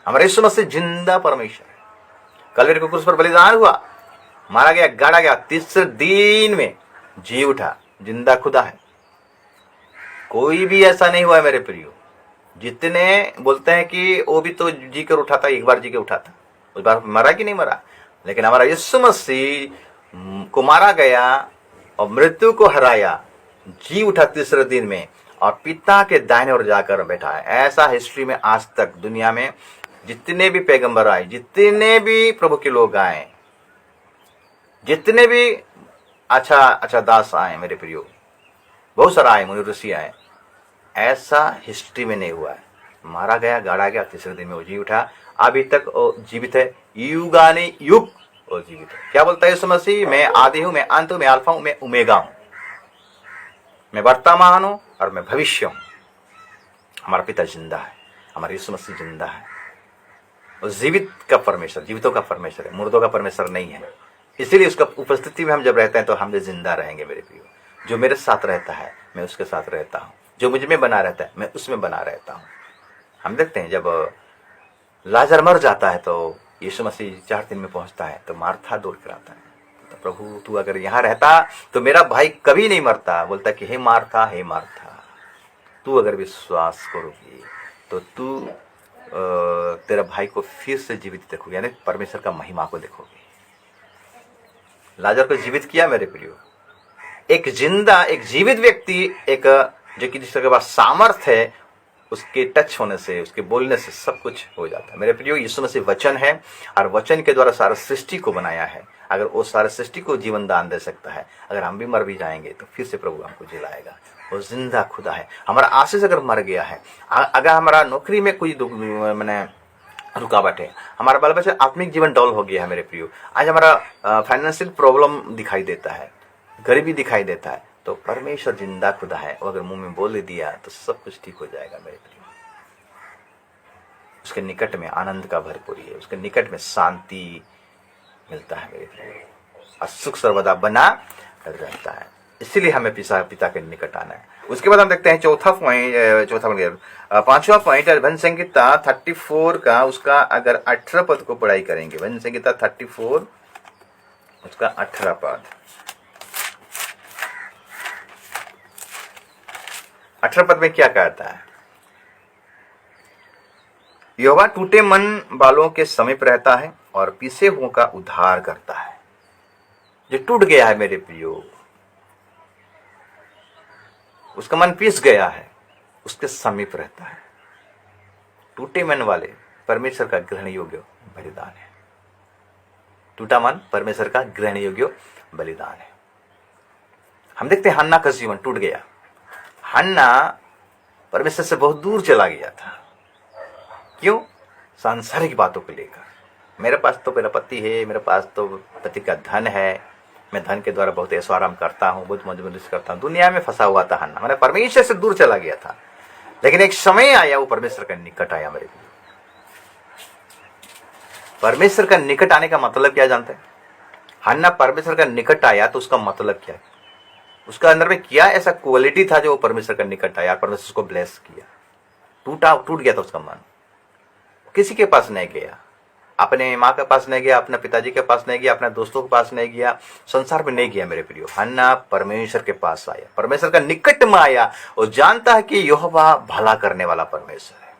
[SPEAKER 1] हमारे यीशु मसीह जिंदा परमेश्वर है। कलवरी के क्रूस पर बलिदान हुआ, मारा गया, गाड़ा गया, तीसरे दिन में जी उठा, जिंदा खुदा है। कोई भी ऐसा नहीं हुआ है मेरे प्रियो। जितने बोलते हैं कि वो भी तो जी कर उठा था, एक बार जी के उठा था, उस बार मरा कि नहीं मरा। लेकिन हमारा यीशु मसीह को मारा गया और मृत्यु को हराया, जी उठा तीसरे दिन में और पिता के दाहिने ओर जाकर बैठा है। ऐसा हिस्ट्री में आज तक दुनिया में जितने भी पैगंबर आए, जितने भी प्रभु के लोग आए, जितने भी अच्छा दास आए मेरे प्रियो, बहुत सारा आए, मुनि ऋषि आए, ऐसा हिस्ट्री में नहीं हुआ है। मारा गया, गाड़ा गया, तीसरे दिन में वो जी उठा, अभी तक वो जीवित है, युगाने युग वो जीवित है। क्या बोलता है यीशु मसीह? मैं आदि हूं, मैं अंत हूं, मैं अल्फा हूं, मैं ओमेगा हूं, मैं वर्तमान हूं और मैं भविष्य हूं। हमारा पिता जिंदा है, हमारा यीशु मसीह जिंदा है। वो जीवित का परमेश्वर, जीवितों का परमेश्वर है, मुर्दों का परमेश्वर नहीं है। इसीलिए उसका उपस्थिति में हम जब रहते हैं तो हम भी जिंदा रहेंगे मेरे प्रियो। जो मेरे साथ रहता है मैं उसके साथ रहता हूँ, जो मुझ में बना रहता है मैं उसमें बना रहता हूँ। हम देखते हैं जब लाजर मर जाता है तो यीशु मसीह 4 दिन में पहुंचता है तो मार्था दौड़ कर आता है, तो प्रभु तू अगर यहाँ रहता तो मेरा भाई कभी नहीं मरता। बोलता कि हे मार्था, हे मार्था, तू अगर विश्वास करोगी तो तू तेरा भाई को फिर से जीवित देखोगे, यानी परमेश्वर का महिमा को देखोगे। लाजर को जीवित किया मेरे प्रियो। एक जिंदा, एक जीवित व्यक्ति, एक जो कि जिसके पास सामर्थ्य है, उसके टच होने से, उसके बोलने से सब कुछ हो जाता है मेरे प्रियो। यीशु मसीह वचन है और वचन के द्वारा सारा सृष्टि को बनाया है। अगर वो सारे सृष्टि को जीवन दान दे सकता है, अगर हम भी मर भी जाएंगे तो फिर से प्रभु हमको जिलाएगा। वो जिंदा खुदा है। हमारा आशीष अगर मर गया है, अगर हमारा नौकरी में कोई मैंने रुकावट है, हमारा बाल बच्चा आत्मिक जीवन डॉल हो गया है मेरे प्रियो, आज हमारा फाइनेंशियल प्रॉब्लम दिखाई देता है, गरीबी दिखाई देता है, तो परमेश्वर जिंदा खुदा है। वो अगर मुंह में बोल दिया तो सब कुछ ठीक हो जाएगा मेरे प्रियो। उसके निकट में आनंद का भरपूरी है, उसके निकट में शांति मिलता है मेरे प्रियो, और सुख सर्वदा बना रहता है। इसीलिए हमें पिता के निकट आना है। उसके बाद हम देखते हैं चौथा पॉइंट, पांचवा पॉइंट है भजन संहिता 34 का, उसका अगर 18 पद को पढ़ाई करेंगे, भजन संहिता 34 उसका 18 पद। 18 पद में क्या कहता है? यहोवा टूटे मन वालों के समीप रहता है और पिसे हुओं का उद्धार करता है। जो टूट गया है मेरे प्रियो, उसका मन पिस गया है, उसके समीप रहता है। टूटे मन वाले परमेश्वर का ग्रहण योग्य बलिदान है। टूटा मन परमेश्वर का ग्रहण योग्य बलिदान है। हम देखते हैं हन्ना का जीवन टूट गया। हन्ना परमेश्वर से बहुत दूर चला गया था। क्यों? सांसारिक बातों को लेकर। मेरे पास तो मेरा पति है, मेरे पास तो पति का धन है, मैं धन के द्वारा बहुत ऐशो आराम करता हूँ, बहुत मौज करता हूँ। दुनिया में फंसा हुआ था हन्ना, मैंने परमेश्वर से दूर चला गया था। लेकिन एक समय आया, वो परमेश्वर का निकट आया मेरे लिए। परमेश्वर का निकट आने का मतलब क्या जानते हैं? हन्ना परमेश्वर का निकट आया तो उसका मतलब क्या है? उसका अंदर में क्या ऐसा क्वालिटी था जो वो परमेश्वर का निकट आया, परमेश्वर को ब्लेस किया। टूट गया था उसका मन। किसी के पास नहीं गया, अपने माँ के पास नहीं गया, अपने पिताजी के पास नहीं गया, अपने दोस्तों के पास नहीं गया, संसार में नहीं गया मेरे प्रियो। हन्ना परमेश्वर के पास आया, परमेश्वर का निकट में आया और जानता है कि यहोवा भला करने वाला परमेश्वर है।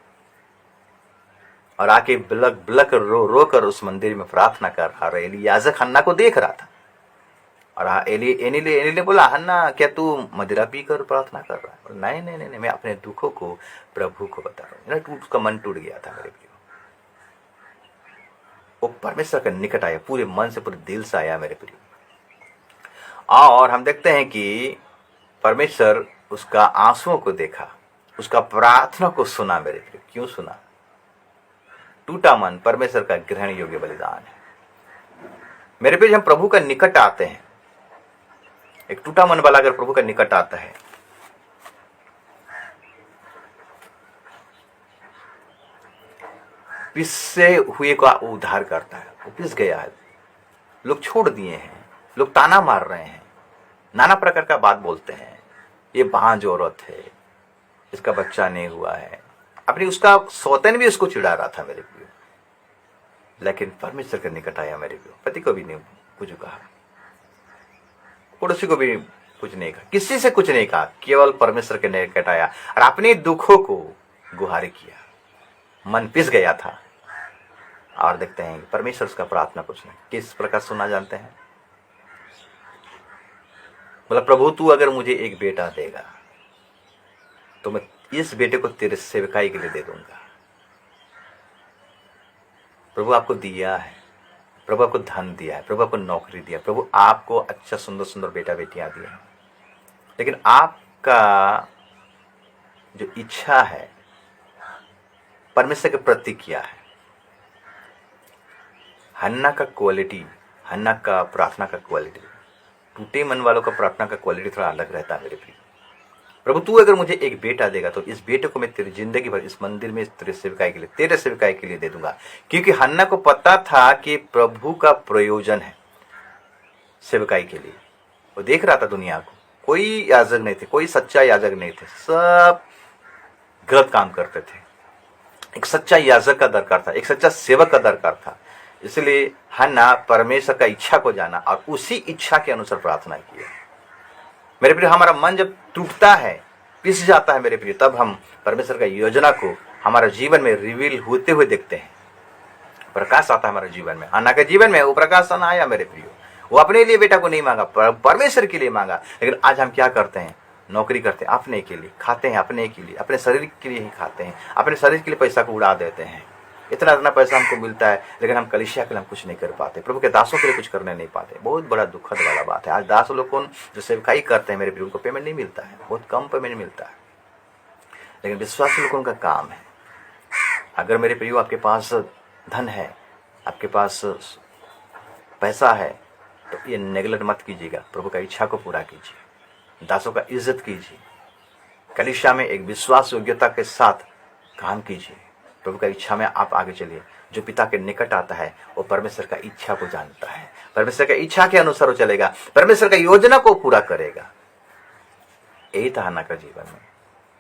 [SPEAKER 1] और आके बिलक बिलक रो कर उस मंदिर में प्रार्थना कर रहा। और एली याजक हन्ना को देख रहा था। और एली ने बोला, हन्ना क्या तू मदिरा पी कर प्रार्थना कर रहा है? और नहीं नहीं नहीं, मैं अपने दुखों को प्रभु को बता रहा हूँ। उसका मन टूट गया था मेरे प्रियो। वो परमेश्वर का निकट आया, पूरे मन से, पूरे दिल से आया मेरे प्रियो। और हम देखते हैं कि परमेश्वर उसका आंसुओं को देखा, उसका प्रार्थना को सुना मेरे प्रियो। क्यों सुना? टूटा मन परमेश्वर का ग्रहण योग्य बलिदान है मेरे प्रियो। हम प्रभु का निकट आते हैं, एक टूटा मन वाला अगर प्रभु का निकट आता है, पिसे हुए का उद्धार करता है। वो पिस गया है, लोग छोड़ दिए हैं, लोग ताना मार रहे हैं, नाना प्रकार का बात बोलते हैं, ये बांझ औरत है, इसका बच्चा नहीं हुआ है। अपनी उसका सौतन भी उसको चिढ़ा रहा था मेरे प्रियो। लेकिन परमेश्वर के निकट आया मेरे प्रियो। पति को भी नहीं कुछ कहा, पड़ोसी को भी कुछ नहीं कहा, किसी से कुछ नहीं कहा, केवल परमेश्वर के निकट आया और अपने दुखों को गुहारी किया। मन पिस गया था। और देखते हैं परमेश्वर उसका प्रार्थना कुछ नहीं किस प्रकार सुना जानते हैं? बोला, प्रभु तू अगर मुझे एक बेटा देगा तो मैं इस बेटे को तेरे सेवकाई के लिए दे दूंगा। प्रभु आपको दिया है, प्रभु आपको धन दिया है, प्रभु आपको नौकरी दिया, प्रभु आपको अच्छा सुंदर सुंदर बेटा बेटियां दिया है, लेकिन आप का जो इच्छा है परमेश्वर के प्रति किया है। हन्ना का क्वालिटी, हन्ना का प्रार्थना का क्वालिटी, टूटे मन वालों का प्रार्थना का क्वालिटी थोड़ा अलग रहता है मेरे प्रिय। प्रभु तू अगर मुझे एक बेटा देगा तो इस बेटे को मैं तेरी जिंदगी भर इस मंदिर में तेरे सेवकाई के लिए, तेरे सेवकाई के लिए दे दूंगा। क्योंकि हन्ना को पता था कि प्रभु का प्रयोजन है सेवकाई के लिए। वो देख रहा था दुनिया को, कोई याजक नहीं थे, कोई सच्चा याजक नहीं थे, सब गलत काम करते थे। एक सच्चा याजक का दरकार था, एक सच्चा सेवक का दरकार था। इसलिए हन्ना परमेश्वर का इच्छा को जाना और उसी इच्छा के अनुसार प्रार्थना की। मेरे प्रिय, हमारा मन जब टूटता है, पिस जाता है मेरे प्रिय, तब हम परमेश्वर का योजना को हमारे जीवन में रिवील होते हुए देखते हैं। प्रकाश आता है हमारे जीवन में। हन्ना के जीवन में वो प्रकाश आया मेरे प्रिय। वो अपने लिए बेटा को नहीं मांगा, परमेश्वर के लिए मांगा। लेकिन आज हम क्या करते हैं? नौकरी करते हैं अपने के लिए, खाते हैं अपने के लिए, अपने शरीर के लिए ही खाते हैं, अपने शरीर के लिए पैसा को उड़ा देते हैं। इतना पैसा हमको मिलता है लेकिन हम कलीसिया के लिए हम कुछ नहीं कर पाते, प्रभु के दासों के लिए कुछ करने नहीं पाते। बहुत बड़ा दुखद वाला बात है। आज दास लोग कौन जो सेवकाई करते हैं मेरे प्रिय, उनको पेमेंट नहीं मिलता है, बहुत कम पेमेंट मिलता है। लेकिन विश्वासी लोगों का काम है। अगर मेरे प्रिय आपके पास धन है, आपके पास पैसा है, तो ये नेगलेक्ट मत कीजिएगा। प्रभु का इच्छा को पूरा कीजिए, दासों का इज्जत कीजिए, कलीसिया में एक विश्वास योग्यता के साथ काम कीजिए। प्रभु का इच्छा में आप आगे चलिए। जो पिता के निकट आता है वो परमेश्वर का इच्छा को जानता है, परमेश्वर का इच्छा के अनुसार वो चलेगा, परमेश्वर का योजना को पूरा करेगा। यही था हन्ना का जीवन में।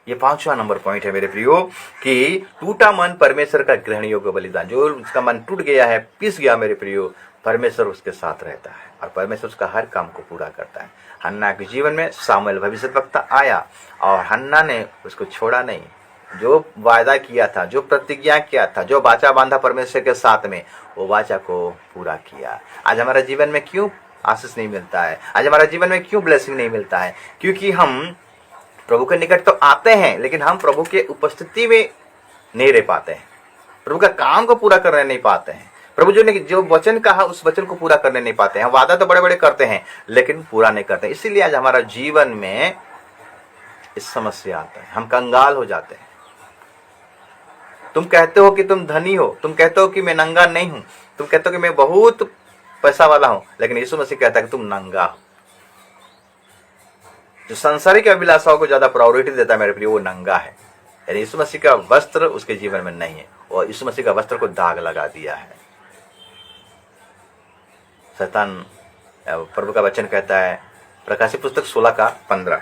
[SPEAKER 1] ये 5वां नंबर पॉइंट है मेरे प्रियो कि टूटा मन परमेश्वर का ग्रहण योग्य बलिदान। जो उसका मन टूट गया है, पिस गया मेरे प्रियो, परमेश्वर उसके साथ रहता है और परमेश्वर उसका हर काम को पूरा करता है। हन्ना के जीवन में सामुएल भविष्यद्वक्ता आया और हन्ना ने उसको छोड़ा नहीं। जो वायदा किया था, जो प्रतिज्ञा किया था, जो वाचा बांधा परमेश्वर के साथ में, वो वाचा को पूरा किया। आज हमारा जीवन में क्यों आशीष नहीं मिलता है? आज हमारा जीवन में क्यों ब्लेसिंग नहीं मिलता है? क्योंकि हम प्रभु के निकट तो आते हैं लेकिन हम प्रभु के उपस्थिति में नहीं रह पाते हैं, प्रभु का काम को पूरा करने नहीं पाते हैं। प्रभु जो वचन कहा उस वचन को पूरा करने नहीं पाते हैं। वादा तो बड़े बड़े करते हैं लेकिन पूरा नहीं करते। इसीलिए आज हमारा जीवन में इस समस्या आता है, हम कंगाल हो जाते हैं। तुम कहते हो कि तुम धनी हो, तुम कहते हो कि मैं नंगा नहीं हूं, तुम कहते हो कि मैं बहुत पैसा वाला हूं, लेकिन यीशु मसीह कहता है कि तुम नंगा हो। जो संसारिक अभिलाषाओं को ज्यादा प्रायोरिटी देता है मेरे प्रिय, वो नंगा है। यानी यीशु मसीह का वस्त्र उसके जीवन में नहीं है, और यीशु मसीह का वस्त्र को दाग लगा दिया है। शैतान, प्रभु का वचन कहता है प्रकाशित पुस्तक 16:15,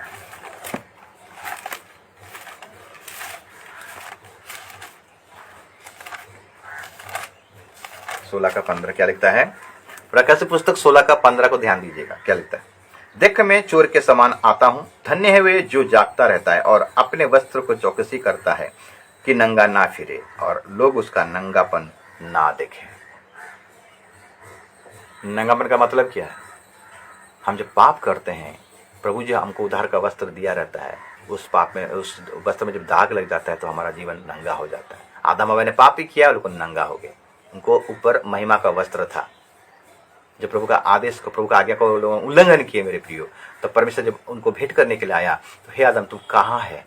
[SPEAKER 1] क्या लिखता है? प्रकाशित पुस्तक 16:15 को ध्यान दीजिएगा, क्या लिखता है? देख मैं चोर के समान आता हूं, धन्य है वे जो जागता रहता है और अपने वस्त्र को चौकसी करता है कि नंगा ना फिरे और लोग उसका नंगापन ना देखें। नंगापन का मतलब क्या है? हम जब पाप करते हैं, प्रभु जी हमको उद्धार का वस्त्र दिया रहता है, उस पाप में, उस वस्त्र में जब दाग लग जाता है तो हमारा जीवन नंगा हो जाता है। आदम हव्वा ने पाप ही किया, उनको नंगा हो गए। उनको ऊपर महिमा का वस्त्र था। जब प्रभु का आदेश को, प्रभु का आज्ञा को उल्लंघन किए मेरे प्रियो, तो परमेश्वर जब उनको भेंट करने के लिए आया तो हे आदम तुम कहाँ है?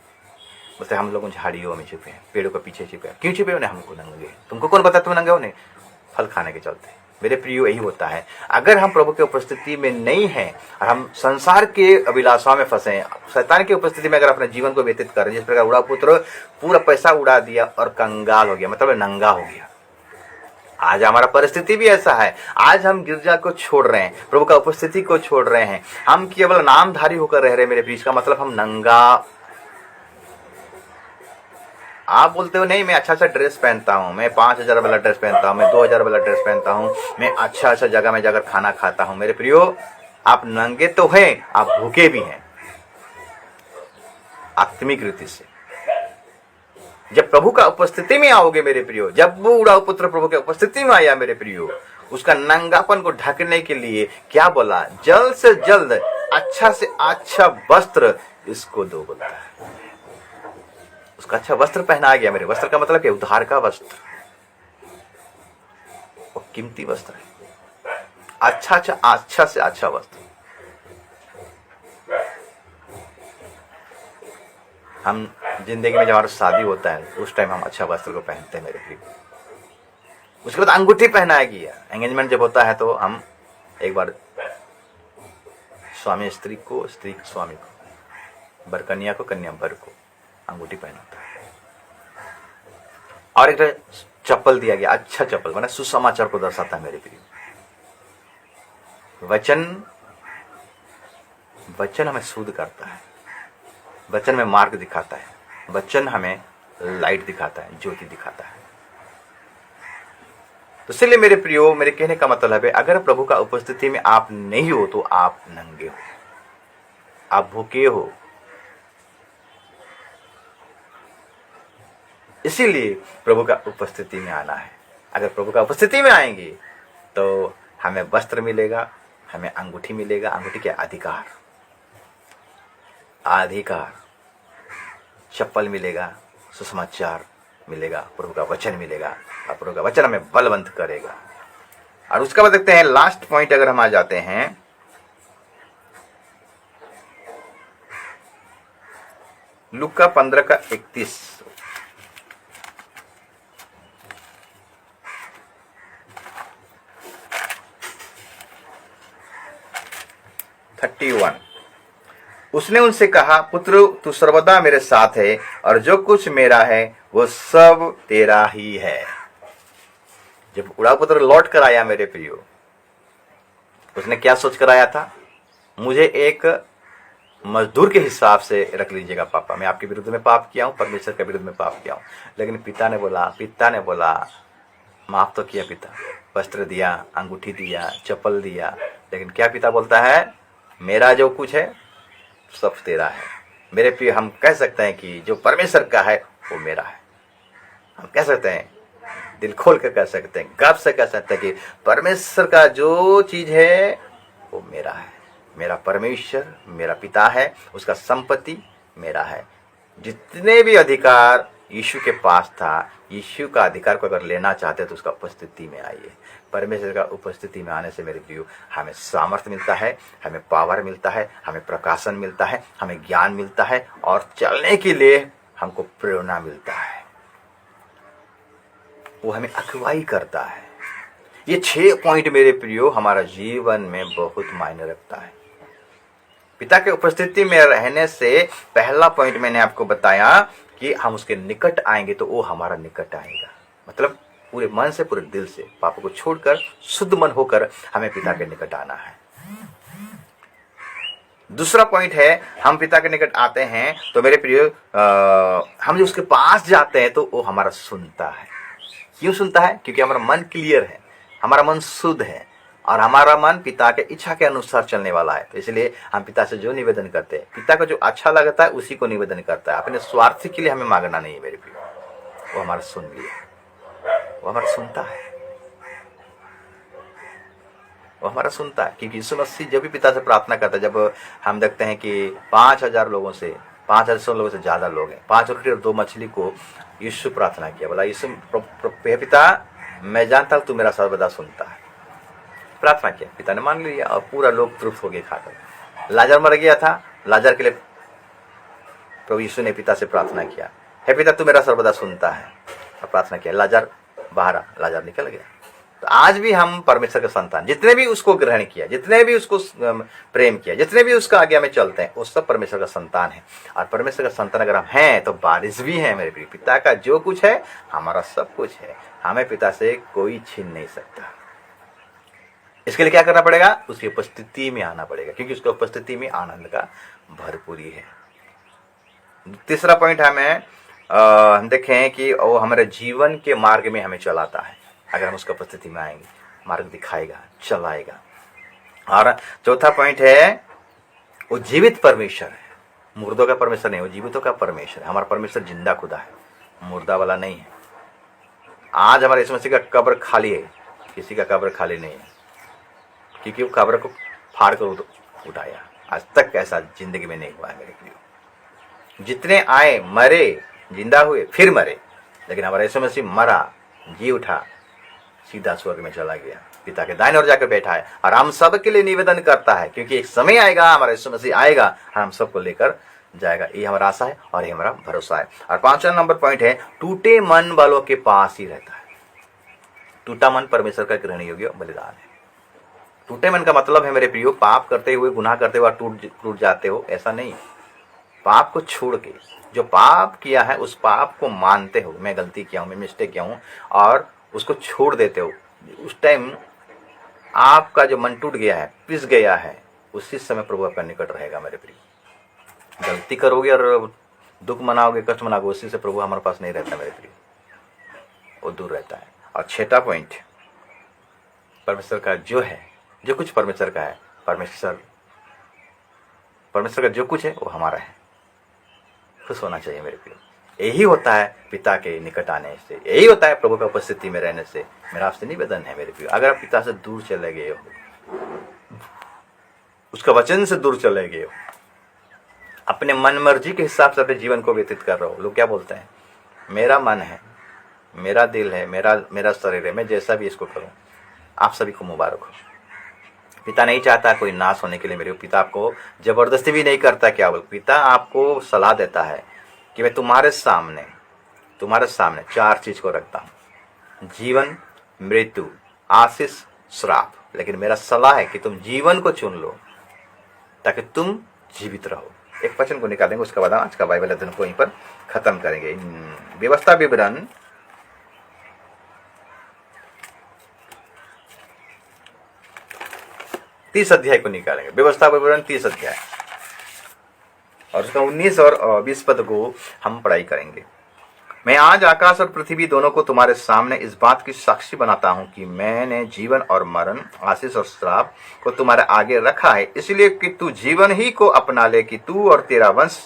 [SPEAKER 1] बोलते हम लोग झाड़ियों में छिपे हैं, पेड़ों के पीछे छिपे हैं। क्यों छिपे हो? हमको नंगे। तुमको कौन पता तुम नंगे हो? नहीं, फल खाने के चलते। मेरे प्रियो यही होता है, अगर हम प्रभु की उपस्थिति में नहीं हैं और हम संसार के अभिलाषाओं में फंसे हैं, शैतान की उपस्थिति में अगर अपने जीवन को व्यतीत करें, जिस प्रकार उड़ा पुत्र पूरा पैसा उड़ा दिया और कंगाल हो गया, मतलब नंगा हो गया। आज हमारा परिस्थिति भी ऐसा है। आज हम गिरजा को छोड़ रहे हैं, प्रभु का उपस्थिति को छोड़ रहे हैं, हम केवल नामधारी होकर रह रहे हैं मेरे बीच का मतलब हम नंगा। आप बोलते हो नहीं मैं अच्छा अच्छा ड्रेस पहनता हूँ, मैं 5,000 वाला ड्रेस पहनता हूँ, मैं 2,000 वाला ड्रेस पहनता हूँ, मैं अच्छा अच्छा जगह में जाकर खाना खाता हूँ। मेरे प्रियो, आप नंगे तो हैं, आप भूखे भी हैं आत्मिक रीति से। जब प्रभु का उपस्थिति में आओगे मेरे प्रियो, जब वो उड़ाऊ पुत्र प्रभु के उपस्थिति में आया मेरे प्रियो, उसका नंगापन को ढकने के लिए क्या बोला? जल्द से जल्द अच्छा से अच्छा वस्त्र इसको दो बोलता है। उसका अच्छा वस्त्र पहनाया गया। मेरे वस्त्र का मतलब क्या? उद्धार का वस्त्र, वो कीमती वस्त्र है। अच्छा से अच्छा वस्त्र। हम जिंदगी में जब हमारा शादी होता है उस टाइम हम अच्छा वस्त्र को पहनते हैं मेरे प्रिय। उसके बाद अंगूठी पहनाएगी। एंगेजमेंट जब होता है तो हम एक बार स्वामी स्त्री को, स्त्री स्वामी को, वर कन्या को, कन्या वर को अंगूठी पहनाता है। और एक चप्पल दिया गया, अच्छा चप्पल, माने सुसमाचार को दर्शाता है मेरे प्रिय। वचन हमें शुद्ध करता है, वचन में मार्ग दिखाता है, वचन हमें लाइट दिखाता है, ज्योति दिखाता है। तो इसलिए मेरे प्रियो, मेरे कहने का मतलब है, अगर प्रभु का उपस्थिति में आप नहीं हो तो आप नंगे हो, आप भूखे हो। इसीलिए प्रभु का उपस्थिति में आना है। अगर प्रभु का उपस्थिति में आएंगे तो हमें वस्त्र मिलेगा, हमें अंगूठी मिलेगा। अंगूठी क्या? अधिकार, अधिकार, चप्पल मिलेगा, सुसमाचार मिलेगा, प्रभु का वचन मिलेगा, और प्रभु का वचन हमें बलवंत करेगा। और उसका बाद देखते हैं लास्ट पॉइंट, अगर हम आ जाते हैं लूका 15:31। उसने उनसे कहा, पुत्र तू सर्वदा मेरे साथ है और जो कुछ मेरा है वो सब तेरा ही है। जब बूढ़ा पुत्र लौट कर आया मेरे प्रियो, उसने क्या सोच कर आया था? मुझे एक मजदूर के हिसाब से रख लीजिएगा पापा, मैं आपके विरुद्ध में पाप किया हूँ, परमेश्वर के विरुद्ध में पाप किया हूँ। लेकिन पिता ने बोला माफ तो किया पिता, वस्त्र दिया, अंगूठी दिया, चप्पल दिया, लेकिन क्या पिता बोलता है? मेरा जो कुछ है सब तेरा है। मेरे प्रिय, हम कह सकते हैं कि जो परमेश्वर का है वो मेरा है। हम कह सकते हैं, दिल खोल कर कह सकते हैं, गर्व से कह सकते हैं कि परमेश्वर का जो चीज है वो मेरा है। मेरा परमेश्वर मेरा पिता है, उसका संपत्ति मेरा है। जितने भी अधिकार यीशु के पास था, यीशु का अधिकार को अगर लेना चाहते तो उसका उपस्थिति में आइए। परमेश्वर का उपस्थिति में आने से मेरे प्रियो हमें सामर्थ्य मिलता है, हमें पावर मिलता है, हमें प्रकाशन मिलता है, हमें ज्ञान मिलता है, और चलने के लिए हमको प्रेरणा मिलता है। वो हमें अगुवाई करता है। ये 6 पॉइंट मेरे प्रियो हमारा जीवन में बहुत मायने रखता है। पिता के उपस्थिति में रहने से पहला पॉइंट मैंने आपको बताया कि हम उसके निकट आएंगे तो वो हमारा निकट आएगा। मतलब पूरे मन से, पूरे दिल से, पापों को छोड़कर शुद्ध मन होकर हमें पिता के निकट आना है। दूसरा पॉइंट है, हम पिता के निकट आते हैं तो मेरे प्रिय हम जो उसके पास जाते हैं तो वो हमारा सुनता है। क्यों सुनता है? क्योंकि हमारा मन क्लियर है, हमारा मन शुद्ध है, और हमारा मन पिता के इच्छा के अनुसार चलने वाला है। तो इसलिए हम पिता से जो निवेदन करते हैं, पिता को जो अच्छा लगता है उसी को निवेदन करता है। अपने स्वार्थ के लिए हमें मांगना नहीं है मेरे प्रिय। वो हमारा सुन लिया, वो हमारा सुनता है, वो हमारा सुनता है। क्योंकि यीशु मसीह जब भी पिता से प्रार्थना करता है, जब हम देखते हैं कि 5,000 लोगों से 5,000 लोगों से ज्यादा लोग हैं, 5 रोटी और 2 मछली को यीशु प्रार्थना किया, बोला यीशु पिता मैं जानता हूं तू मेरा सर्वदा सुनता है। प्रार्थना किया, पिता ने मान लिया और पूरा लोग तृप्त हो गए खाकर। लाजर मर गया था, लाजर के लिए प्रभु यीशु ने पिता से प्रार्थना किया, हे पिता तू मेरा सर्वदा सुनता है, और प्रार्थना किया, लाजर बाहर, लाजर निकल गया। तो आज भी हम परमेश्वर के संतान, जितने भी उसको ग्रहण किया, जितने भी उसको प्रेम किया, जितने भी उसका आज्ञा में चलते हैं, वो सब परमेश्वर का संतान है। और परमेश्वर का संतान अगर हम हैं तो बारिश भी है मेरे प्रिय। पिता का जो कुछ है हमारा सब कुछ है, हमें पिता से कोई छीन नहीं सकता। इसके लिए क्या करना पड़ेगा? उसकी उपस्थिति में आना पड़ेगा, क्योंकि उसकी उपस्थिति में आनंद का भरपूरी है। तीसरा पॉइंट हम देखें कि वो हमारे जीवन के मार्ग में हमें चलाता है। अगर हम उसकी उपस्थिति में आएंगे, मार्ग दिखाएगा, चलाएगा। और चौथा पॉइंट है, वो जीवित परमेश्वर है, मुर्दों का परमेश्वर नहीं, वो जीवितों का परमेश्वर है। हमारा परमेश्वर जिंदा खुदा है, मुर्दा वाला नहीं है। आज हमारे यीशु मसीह का कब्र खाली है, किसी का कब्र खाली नहीं है, क्योंकि वो कब्र को फाड़ कर उठाया। आज तक ऐसा जिंदगी में नहीं हुआ है मेरे प्रियो। जितने आए, मरे, जिंदा हुए, फिर मरे, लेकिन हमारा यीशु मसीह मरा, जी उठा, सीधा स्वर्ग में चला गया, पिता के दाहिने ओर जाकर बैठा है। और हम सब के लिए निवेदन करता है, क्योंकि एक समय आएगा, हमारा यीशु मसीह आएगा और हम सबको लेकर जाएगा। ये हमारा आशा है और ये हमारा भरोसा है। और 5वां नंबर पॉइंट है, टूटे मन वालों के पास ही रहता है। टूटा मन परमेश्वर का ग्रहण योग्य बलिदान है। टूटे मन का मतलब है मेरे प्रियो, पाप करते हुए, गुनाह करते हुए टूट जाते हो, ऐसा नहीं। पाप को छोड़ के, जो पाप किया है उस पाप को मानते हो, मैं गलती किया हूं, मैं मिस्टेक किया हूं, और उसको छोड़ देते हो। उस टाइम आपका जो मन टूट गया है, पिस गया है, उसी समय प्रभु आपका निकट रहेगा मेरे प्रिय। गलती करोगे और दुख मनाओगे, कष्ट मनाओगे, उसी से प्रभु हमारे पास नहीं रहता मेरे प्रिय, वो दूर रहता है। और 6वां पॉइंट, परमेश्वर का जो है, जो कुछ परमेश्वर का है, परमेश्वर का जो कुछ है वो हमारा है। खुश होना चाहिए मेरे प्रिय। यही होता है पिता के निकट आने से, यही होता है प्रभु का उपस्थिति में रहने से। मेरा आपसे निवेदन है मेरे प्रिय, अगर आप पिता से दूर चले गए हो, उसका वचन से दूर चले गए हो, अपने मन मर्जी के हिसाब से अपने जीवन को व्यतीत कर रहे हो, लोग क्या बोलते हैं, मेरा मन है, मेरा दिल है, मेरा शरीर है, मैं जैसा भी इसको करूं। आप सभी को मुबारक हो। पिता नहीं चाहता कोई नाश होने के लिए मेरे। पिता आपको जबरदस्ती भी नहीं करता, क्या बोल, पिता आपको सलाह देता है कि मैं तुम्हारे सामने 4 चीज को रखता हूं, जीवन, मृत्यु, आशीष, श्राप। लेकिन मेरा सलाह है कि तुम जीवन को चुन लो ताकि तुम जीवित रहो। एक वचन को निकालेंगे, उसके बाद आज का बाइबल अध्ययन को यहीं पर खत्म करेंगे। व्यवस्था विवरण 30 अध्याय को निकालेंगे। व्यवस्था विवरण 30 अध्याय और उसका 19 और 20 पद को हम पढ़ाई करेंगे। मैं आज आकाश और पृथ्वी दोनों को तुम्हारे सामने इस बात की साक्षी बनाता हूं कि मैंने जीवन और मरण, आशीष और श्राप को तुम्हारे आगे रखा है, इसलिए कि तू जीवन ही को अपना ले, कि तू और तेरा वंश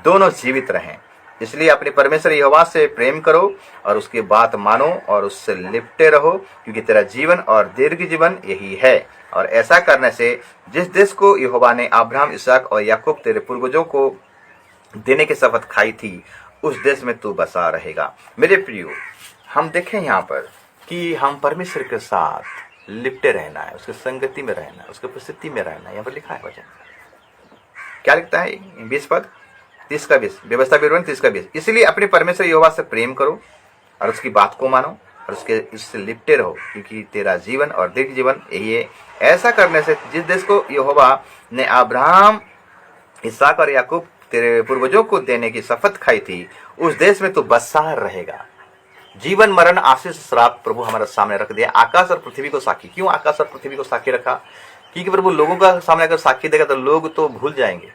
[SPEAKER 1] दोनों जीवित रहें। इसलिए अपने परमेश्वर यहोवा से प्रेम करो और उसकी बात मानो और उससे लिपटे रहो, क्योंकि तेरा जीवन और दीर्घ जीवन यही है। और ऐसा करने से जिस देश को यहोवा ने अब्राहम, इसहाक और याकूब तेरे पूर्वजों को देने की शपथ खाई थी, उस देश में तू बसा रहेगा। मेरे प्रियो, हम देखें यहाँ पर कि हम परमेश्वर के साथ लिपटे रहना है, उसकी संगति में रहना है, उसकी उपस्थिति में रहना है। यहाँ पर लिखा है वचन, क्या लिखता है 20 पद 30 का 20, व्यवस्था विवरण 30 का 20। इसलिए अपने परमेश्वर यहोवा से प्रेम करो और उसकी बात को मानो और उससे लिपटे रहो, क्योंकि तेरा जीवन और दीर्घ जीवन यही है। ऐसा करने से जिस देश को यहोवा ने अब्राहम, इसहाक और याकूब तेरे पूर्वजों को देने की शपथ खाई थी, उस देश में तू बसा रहेगा। जीवन, मरण, आशीष, श्राप प्रभु हमारे सामने रख दिया। आकाश और पृथ्वी को साक्षी। क्यों आकाश और पृथ्वी को साक्षी रखा? क्योंकि प्रभु लोगों का सामने अगर साक्षी देगा तो लोग तो भूल जाएंगे,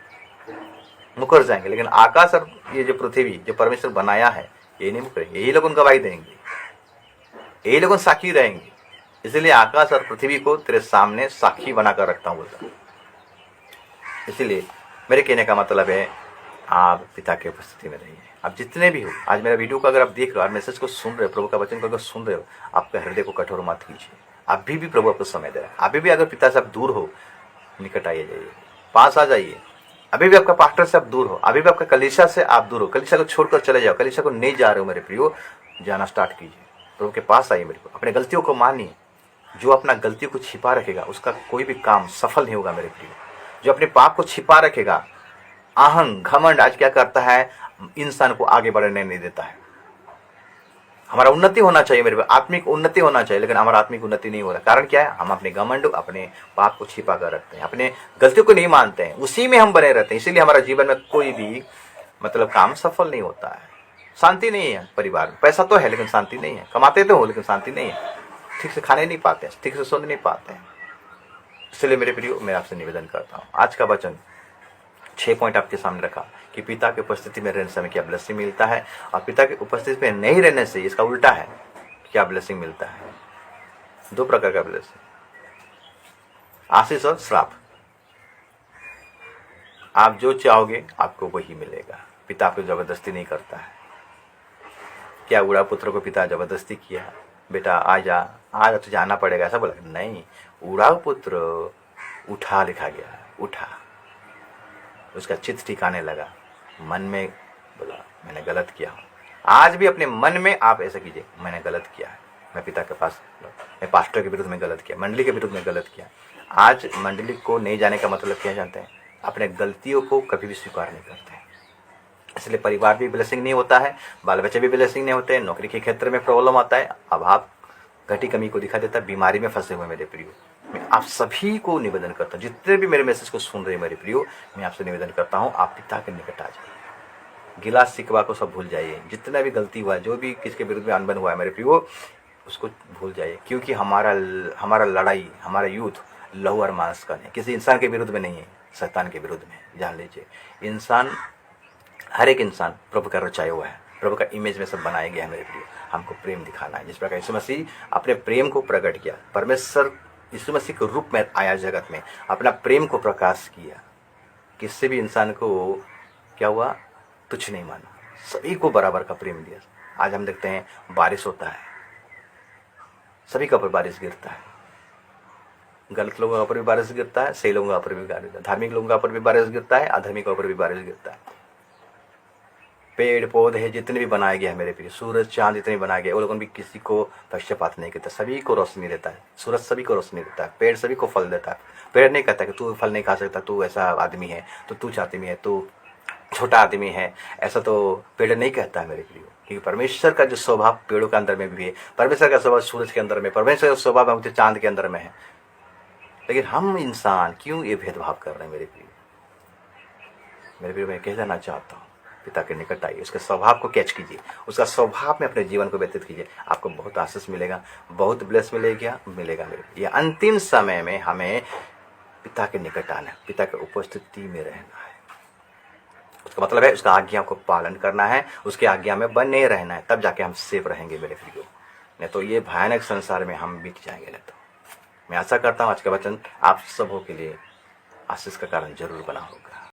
[SPEAKER 1] मुकर जाएंगे। लेकिन आकाश और ये जो पृथ्वी जो परमेश्वर बनाया है, ये नहीं मुकरेंगे, यही लोग गवाही देंगे, यही लोग साक्षी रहेंगे। इसलिए आकाश और पृथ्वी को तेरे सामने साक्षी बनाकर रखता हूं बोलता। इसलिए मेरे कहने का मतलब है, आप पिता की उपस्थिति में रहिए। आप जितने भी हो, आज मेरा वीडियो को अगर आप देख रहे हो, मैसेज को सुन रहे हो, प्रभु का वचन को अगर सुन रहे हो, आपके हृदय को कठोर मत कीजिए। अभी भी प्रभु आपको समय दे रहा है। अभी भी अगर पिता से आप दूर हो, निकट आइए, जाइए, पास आ जाइए। अभी भी आपका पास्टर से आप दूर हो, अभी भी आपका कलीसिया से आप दूर हो, कलीसिया को छोड़कर चले जाओ, कलीसिया को नहीं जा रहे हो मेरे प्रियो, जाना स्टार्ट कीजिए। प्रभु के पास आइए मेरे को, अपने गलतियों को मानिए। जो अपना गलतियों को छिपा रखेगा उसका कोई भी काम सफल नहीं होगा मेरे प्रियो। जो अपने पाप को छिपा रखेगा, अहंग, घमंड आज क्या करता है, इंसान को आगे बढ़ने नहीं देता है। हमारा उन्नति होना चाहिए मेरे, आत्मिक उन्नति होना चाहिए, लेकिन हमारा आत्मिक उन्नति नहीं हो रहा। कारण क्या है? हम अपने घमंड, अपने पाप को छिपा कर रखते हैं, अपने गलतियों को नहीं मानते हैं, उसी में हम बने रहते हैं। इसीलिए हमारा जीवन में कोई भी काम सफल नहीं होता है। शांति नहीं है परिवार में। पैसा तो है लेकिन शांति नहीं है, कमाते तो हो लेकिन शांति नहीं है, ठीक से खाने नहीं पाते हैं, ठीक से सोने नहीं पाते हैं। इसलिए मेरे प्रियो, मैं आपसे निवेदन करता हूँ, आज का वचन 6 पॉइंट आपके सामने रखा कि पिता की उपस्थिति में रहने से हमें क्या ब्लेसिंग मिलता है, और पिता की उपस्थिति में नहीं रहने से इसका उल्टा है, क्या ब्लेसिंग मिलता है। 2 प्रकार का ब्लेसिंग, आशीष और श्राप। आप जो चाहोगे आपको वही मिलेगा। पिता आपको जबरदस्ती नहीं करता है। क्या बूढ़ा पुत्र को पिता जबरदस्ती किया, बेटा आजा, आज तो जाना पड़ेगा, ऐसा बोला? नहीं, बूढ़ा पुत्र उठा, लिखा गया उठा, उसका चित्त ठिकाने लगा, मन में बोला मैंने गलत किया। आज भी अपने मन में आप ऐसा कीजिए, मैंने गलत किया है, मैं पिता के पास, मैं पास्टर के विरुद्ध में गलत किया, मंडली के विरुद्ध में गलत किया। आज मंडली को नहीं जाने का मतलब क्या जानते हैं? अपने गलतियों को कभी भी स्वीकार नहीं करते हैं। इसलिए परिवार भी ब्लेसिंग नहीं होता है, बाल बच्चे भी ब्लेसिंग नहीं होते हैं, नौकरी के क्षेत्र में प्रॉब्लम आता है, अभाव घटी कमी को दिखा देता है, बीमारी में फंसे हुए मेरे प्रियो। मैं आप सभी को निवेदन करता हूँ, जितने भी मेरे मैसेज को सुन रहे हैं मेरे प्रियो, मैं आपसे निवेदन करता हूँ, आप पिता के निकट आ जाइए। गिला शिकवा को सब भूल जाइए, जितना भी गलती हुआ है, जो भी किसके विरुद्ध में अनबन हुआ है मेरे प्रियो, उसको भूल जाइए। क्योंकि हमारा लड़ाई, हमारा युद्ध लहू और मांस का नहीं, किसी इंसान के विरुद्ध में नहीं है, शैतान के विरुद्ध में। जान लीजिए, इंसान, हर एक इंसान प्रभु का रचाया हुआ है, प्रभु का इमेज में सब बनाया गया है मेरे प्रियो। हमको प्रेम दिखाना है, जिस प्रकार यीशु मसीह अपने प्रेम को प्रकट किया, परमेश्वर यीशु मसीह के रूप में आया जगत में, अपना प्रेम को प्रकाश किया, किसी भी इंसान को क्या हुआ, तुच्छ नहीं माना, सभी को बराबर का प्रेम दिया। आज हम देखते हैं बारिश होता है, सभी का ऊपर बारिश गिरता है, गलत लोगों के ऊपर भी बारिश गिरता है, सही लोगों के ऊपर भी बारिश गिरता है, धार्मिक लोगों के ऊपर भी बारिश गिरता है, अधार्मिक के ऊपर भी बारिश गिरता है। पेड़ पौधे जितने भी बनाए गए हैं मेरे प्रिय, सूरज चांद जितने भी बनाए गए, वो लोगों भी किसी को पक्षपात नहीं करता, सभी को रोशनी देता है। सूरज सभी को रोशनी देता है, पेड़ सभी को फल देता है। पेड़ नहीं कहता कि तू फल नहीं खा सकता, तू ऐसा आदमी है, तो तू आदमी है, तू छोटा आदमी है, ऐसा तो पेड़ नहीं कहता है मेरे प्रिय। क्योंकि परमेश्वर का जो स्वभाव पेड़ों के अंदर में भी है, परमेश्वर का स्वभाव सूरज के अंदर में, परमेश्वर का स्वभाव चांद के अंदर में है। लेकिन हम इंसान क्यों ये भेदभाव कर रहे हैं मेरे प्रिय? मेरे प्रिय, मैं कह देना चाहता हूँ, पिता के निकट आइए, उसके स्वभाव को कैच कीजिए, उसका स्वभाव में अपने जीवन को व्यतीत कीजिए, आपको बहुत आशीष मिलेगा, बहुत ब्लेस मिलेगा मेरे। ये अंतिम समय में हमें पिता के निकट आना है, पिता के उपस्थिति में रहना है। उसका मतलब है उसका आज्ञा को पालन करना है, उसके आज्ञा में बने रहना है, तब जाके हम सेफ रहेंगे मेरे प्रियो। नहीं तो ये भयानक संसार में हम बीत जाएंगे। नहीं तो मैं आशा करता हूँ आज का वचन आप सबों के लिए आशीष का कारण जरूर बना होगा।